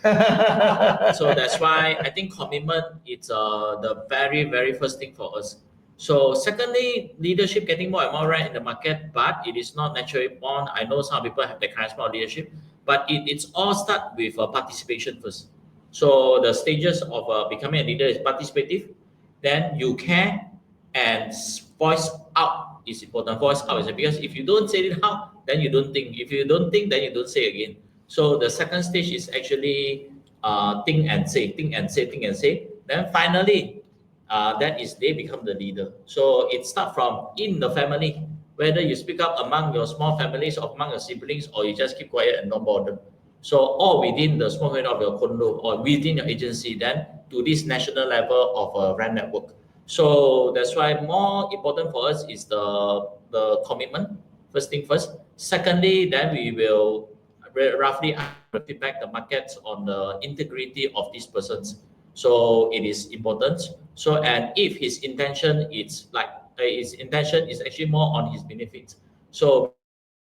so that's why I think commitment is the very, very first thing for us. So secondly, leadership getting more and more right in the market, but it is not naturally born. I know some people have the charisma of leadership, but it's all start with participation first. So the stages of becoming a leader is participative, then you care, and voice out is important. Voice out is because if you don't say it out, then you don't think. If you don't think, then you don't say again. So the second stage is actually think and say, think and say, think and say. Then finally, that is they become the leader. So it starts from in the family, whether you speak up among your small families or among your siblings, or you just keep quiet and don't bother. So or within the small unit of your condo or within your agency, then to this national level of a REN network. So that's why more important for us is the commitment. First thing first. Secondly, then we will roughly feedback the markets on the integrity of these persons. So it is important. So and if his intention is actually more on his benefits. So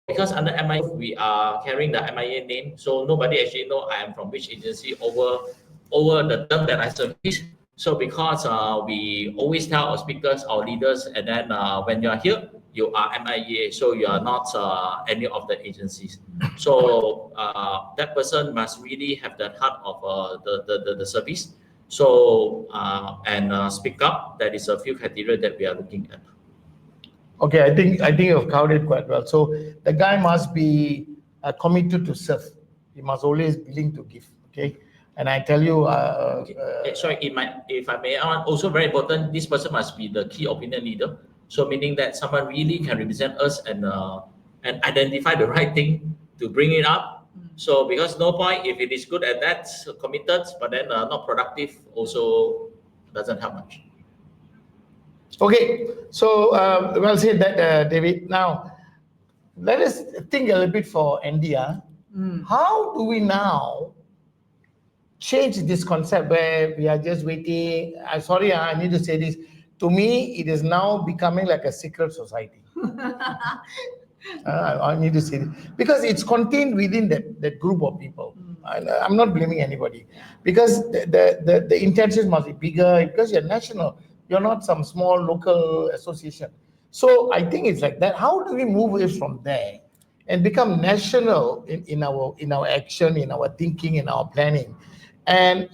because under MIA we are carrying the MIA name, so nobody actually know I am from which agency over the term that I service. So because we always tell our speakers, our leaders, and then when you are here, you are MIA, so you are not any of the agencies. So that person must really have that heart of the service. So and speak up. That is a few criteria that we are looking at. Okay, I think you've covered it quite well. So the guy must be committed to serve. He must always be willing to give. Okay, and I tell you, sorry, if I may add, also very important, this person must be the key opinion leader. So meaning that someone really can represent us and identify the right thing to bring it up. So because no point if it is good at that, committed, but then not productive, also doesn't help much. okay, so well said that, David. Now, let us think a little bit for India. How do we now change this concept where we are just waiting? Sorry, I need to say this. To me, it is now becoming like a secret society. I need to say this because it's contained within that group of people. I'm not blaming anybody because the intentions must be bigger because you're national. You're not some small local association. So I think it's like that. How do we move away from there and become national in our action, in our thinking, in our planning, and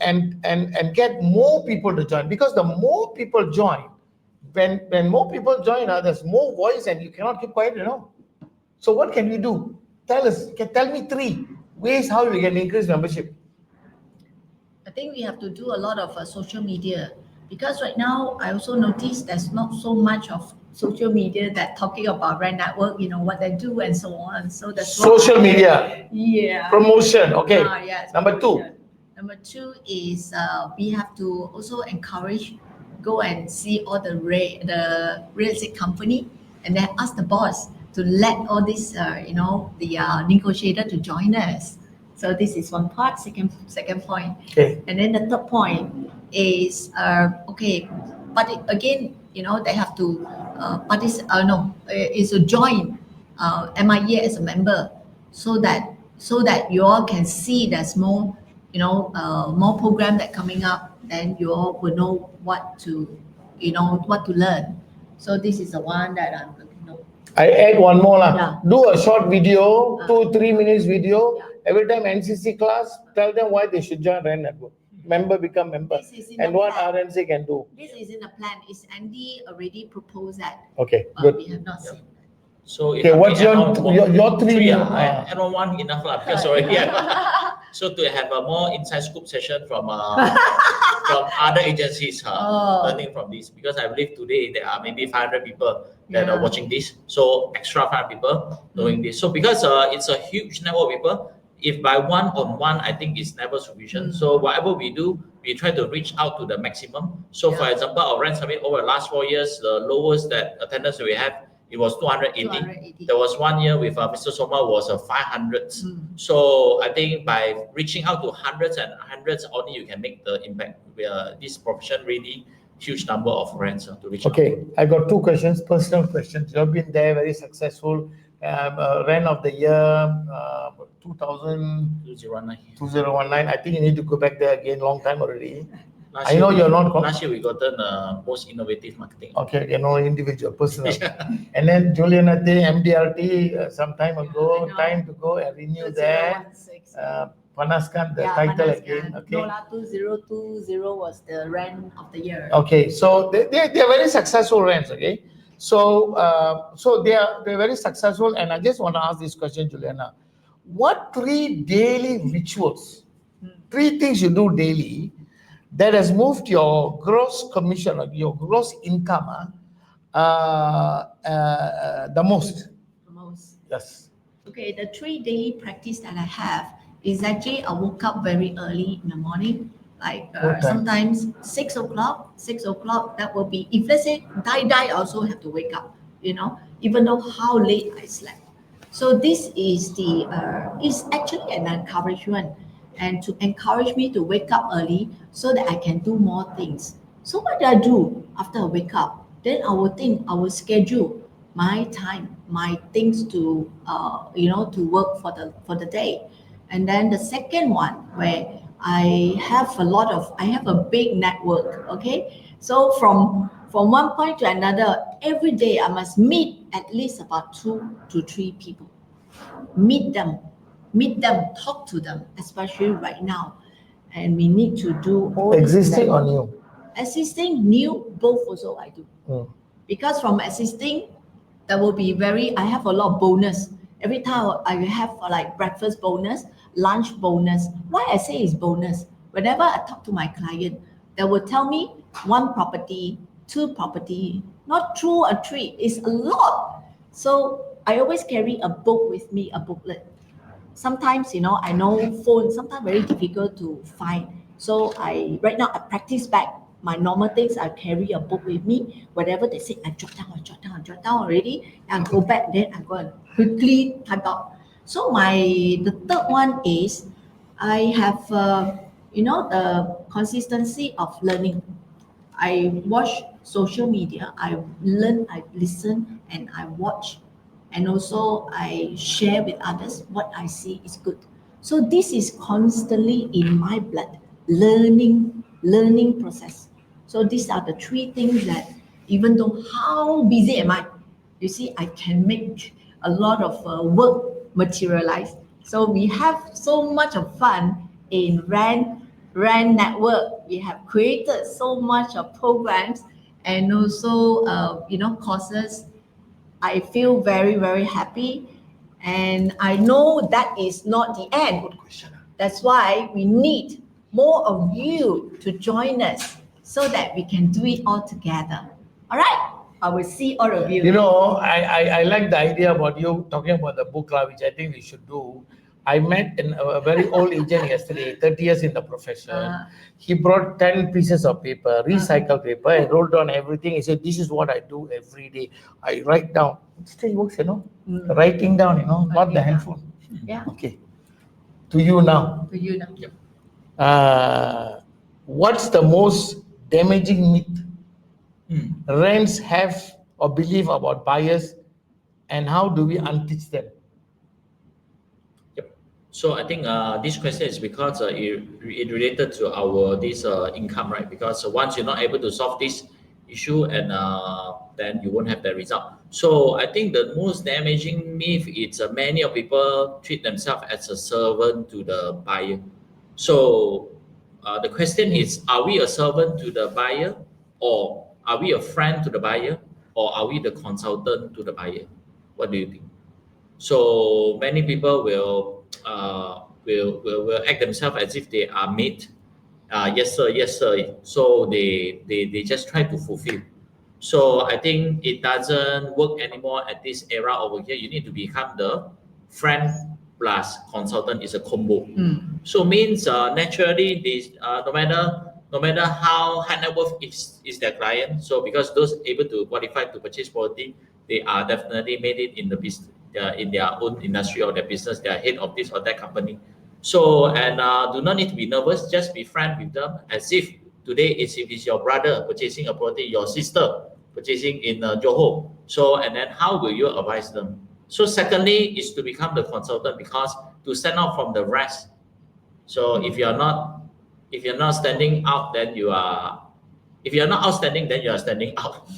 get more people to join? Because the more people join, when more people join, there's more voice, and you cannot keep quiet, So what can we do? Tell me 3 ways how we can increase membership. I think we have to do a lot of social media, because right now I also noticed there's not so much of social media that talking about REN Network, what they do and so on. So that's social media. Yeah. Promotion. Okay. Yes, Number 2. Number 2 is we have to also encourage, go and see all the real estate company, and then ask the boss to let all this, the negotiator to join us. So this is one part. Second point. Okay. And then the third point is but again, they have to is to join MIA as a member, so that you all can see there's more, more program that coming up. Then you all will know what to learn. So this is the one that I'm looking at. I add one more lah. Yeah. Do a short video, 2-3 minutes video. Yeah. Every time NCC class, tell them why they should join REN Network. Member become member. And what RNC can do. This is in the plan. Is Andy already proposed that? Okay, But good. we have not seen. So Okay, what's your 3? Add on one enough lah, because already so to have a more inside scoop session from other agencies learning from this, because I believe today there are maybe 500 people that are watching this, so extra 500 people doing this. So because it's a huge network of people, if by one-on-one, I think it's never sufficient. So whatever we do, we try to reach out to the maximum. So for example, our REN Summit over the last 4 years, the lowest that attendance we have, it was 280. There was 1 year with Mr. Soma was 500. So I think by reaching out to hundreds and hundreds, only you can make the impact. This profession really huge number of RENs to reach out. Okay, I got 2 questions, personal questions. You've been there, very successful. REN of the year, 2019. I think you need to go back there again, long time already. I know you're not. Last year we got the most innovative marketing. Okay, individual, personal. And then Juliana Teh, MDRT, some time ago, time to go and renew that. Panaskan the title again. Okay. NOLA 2020 was the REN of the year. Okay, so they are very successful RENs. Okay, so they're very successful, and I just want to ask this question, Juliana. What 3 daily rituals, 3 things you do daily that has moved your gross commission or your gross income the most? The most. Yes. Okay, the 3 daily practice that I have is actually I woke up very early in the morning, Like What time? sometimes 6 o'clock, 6 o'clock, that will be, if let's say die, I also have to wake up, even though how late I slept. So this is is actually an encouragement, and to encourage me to wake up early so that I can do more things. So what do I do after I wake up? Then I will schedule my time, my things to to work for the day. And then the second one, where I have a big network. Okay, so from one point to another, every day I must meet at least about 2 to 3 people. Meet them, talk to them, especially right now. And we need to do all this Existing or network. new? Existing, new, both also I do. Because from existing, there will be I have a lot of bonus. Every time I have like breakfast bonus, lunch bonus. Why I say it's bonus? Whenever I talk to my client, they will tell me 1 property, 2 property, not 2 or 3. It's a lot. So I always carry a book with me, a booklet. Sometimes, I know phone, sometimes very difficult to find. So right now I practice back my normal things. I carry a book with me. Whatever they say, I jot down already. And go back, then I go and quickly type out. So the third one is I have, the consistency of learning. I watch social media. I learn, I listen, and I watch. And also I share with others what I see is good. So this is constantly in my blood, learning process. So these are the 3 things that, even though how busy am I, you see, I can make a lot of work materialize. So we have so much of fun in REN Network. We have created so much of programs, and also courses. I feel very, very happy. And I know that is not the end. Good question. That's why we need more of you to join us so that we can do it all together. All right? I will see all of you. I like the idea about you talking about the book club, which I think we should do. I met a very old agent yesterday, 30 years in the profession. He brought 10 pieces of paper, recycled paper, and wrote down everything. He said, this is what I do every day. I write down. It still works, writing down, not the handphone. Yeah. Okay. To you now. To you now. Yep. What's the most damaging myth rents have or believe about buyers, and how do we unteach them? Yep. So I think this question is because it related to our income, right? Because once you're not able to solve this issue, and then you won't have the result. So I think the most damaging myth is many of people treat themselves as a servant to the buyer. So the question is, are we a servant to the buyer, or are we a friend to the buyer, or are we the consultant to the buyer? What do you think? So many people will act themselves as if they are mate. Yes sir, yes sir. So they just try to fulfill. So I think it doesn't work anymore at this era over here. You need to become the friend plus consultant is a combo. So means naturally this no matter how high net worth is their client. So because those able to qualify to purchase property, they are definitely made it in the business, in their own industry or their business. They are head of this or that company. So and do not need to be nervous. Just be frank with them, as if today if it's your brother purchasing a property, your sister purchasing in Johor. So and then how will you advise them? So secondly is to become the consultant, because to stand out from the rest. So if you're not standing out, then you are. If you're not outstanding, then you are standing out.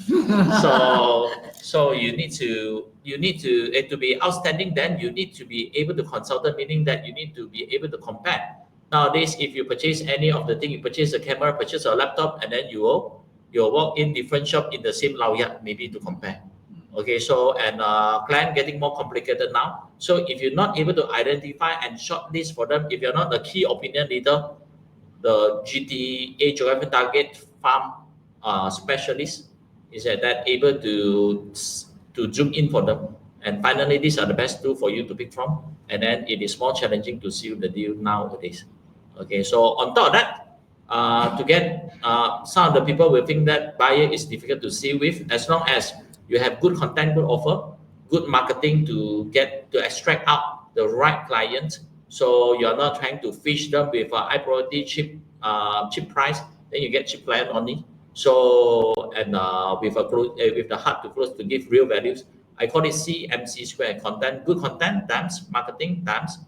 So you need to be outstanding. Then you need to be able to consult, meaning that you need to be able to compare. Nowadays, if you purchase any of the thing, you purchase a camera, purchase a laptop, and then you'll walk in different shop in the same laoyat maybe to compare. Okay, so and client getting more complicated now. So if you're not able to identify and shortlist for them, if you're not the key opinion leader, the GTA geographic target farm specialist, is that able to zoom in for them. And finally, these are the best two for you to pick from. And then it is more challenging to seal the deal nowadays. Okay, so on top of that, to get some of the people will think that buyer is difficult to see with, as long as you have good content, good offer, good marketing to extract out the right client. So you're not trying to fish them with a high priority cheap price, then you get cheap client only. So and with the heart to close to give real values, I call it CMC square: content, good content times marketing times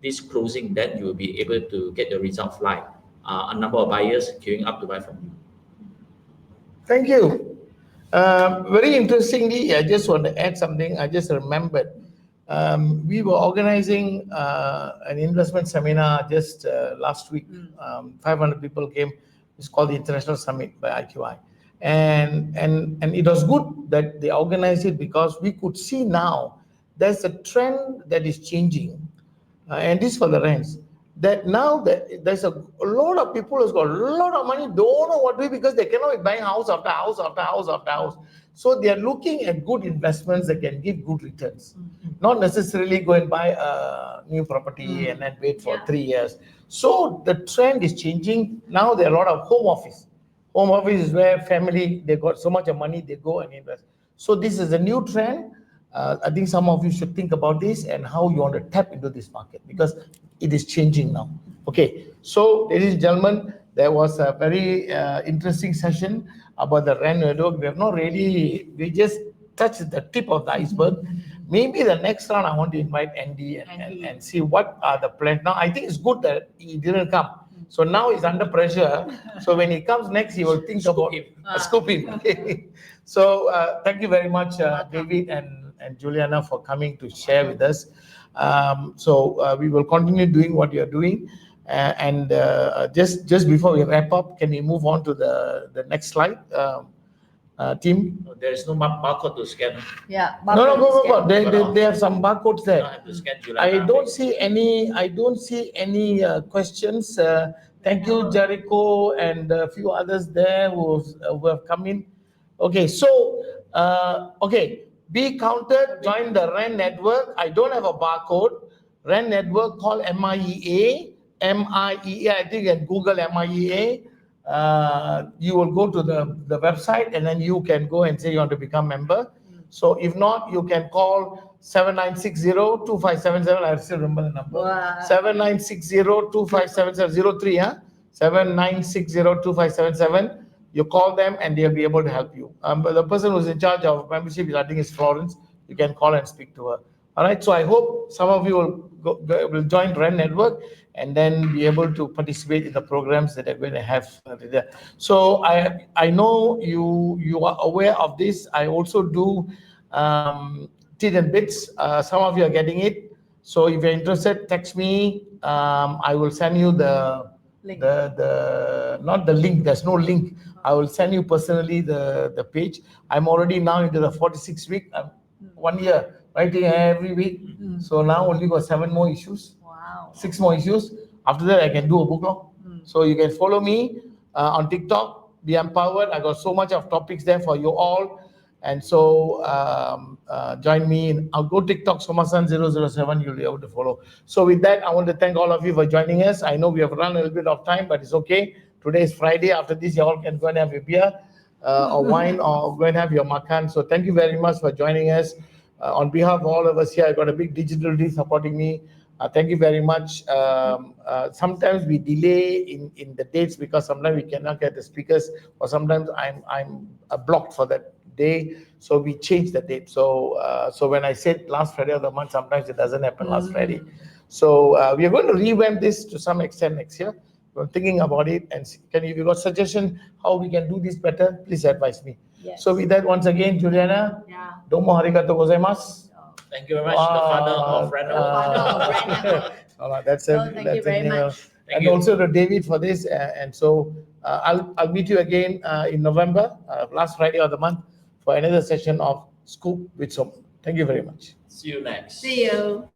this closing. Then you will be able to get the results like a number of buyers queuing up to buy from you. Thank you. Very interestingly, I just want to add something. I just remembered. We were organizing an investment seminar just last week. 500 people came. It's called the International Summit by IQI. And it was good that they organized it, because we could see now there's a trend that is changing. And this for the rents. That now that there's a lot of people who's got a lot of money, don't know what to do, because they cannot be buying house after house after house after house. So they are looking at good investments that can give good returns. Not necessarily go and buy a new property and then wait for 3 years. So the trend is changing. Now there are a lot of home office. Home office is where family, they got so much of money, they go and invest. So this is a new trend. I think some of you should think about this and how you want to tap into this market, because it is changing now. Okay, so ladies and gentlemen, there was a very interesting session about the REN network. We have not really, we just touched the tip of the iceberg. Maybe the next round I want to invite Andy and see what are the plans. Now I think it's good that he didn't come. So now he's under pressure. So when he comes next, he will think about scoop him. So thank you very much, David and Juliana, for coming to share with us. So we will continue doing what you're doing. Just before we wrap up, can we move on to the next slide, team? There is no barcode to scan. Yeah. No, go. They have some barcodes there. I have to scan Juliana. I don't see any questions. Thank you, Jericho, and a few others there who have come in. Okay, so okay, be counted. Join the REN network. I don't have a barcode. REN network called MIEA. I think you can Google MIEA. You will go to the website, and then you can go and say you want to become member. So if not, you can call 7960-2577. I still remember the number. Wow. 7960-257703. 7960-2577. You call them and they'll be able to help you. But the person who's in charge of membership is, I think, is Florence. You can call and speak to her. All right. So I hope some of you will join REN Network and then be able to participate in the programs that they're going to have there. So I know you are aware of this. I also do Tit and Bits. Some of you are getting it. So if you're interested, text me. I will send you the link. Not the link. There's no link. I will send you personally the page. I'm already now into the 46th week. 1 year writing every week. So now only got 7 more issues. Wow. 6 more issues. After that, I can do a book now. So you can follow me on TikTok. Be empowered. I got so much of topics there for you all. And so join me. I'll go TikTok Soma Sundram 007. You'll be able to follow. So with that, I want to thank all of you for joining us. I know we have run a little bit of time, but it's okay. Today is Friday. After this, you all can go and have a beer or wine or go and have your makan. So thank you very much for joining us. On behalf of all of us here, I got a big digital team supporting me. Thank you very much. Sometimes we delay in the dates because sometimes we cannot get the speakers, or sometimes I'm blocked for that day, so we change the date. So when I said last Friday of the month, sometimes it doesn't happen last Friday. So we are going to revamp this to some extent next year. We're thinking about it, and if you got suggestion how we can do this better, please advise me. Yes. So with that, once again, Juliana, domo arigatou gozaimasu. Thank you very much, the father of REN Network. All right, that's it. Thank you very much. And also to David for this. And so I'll meet you again in November, last Friday of the month, for another session of Scoop with Soma. Thank you very much. See you next. See you.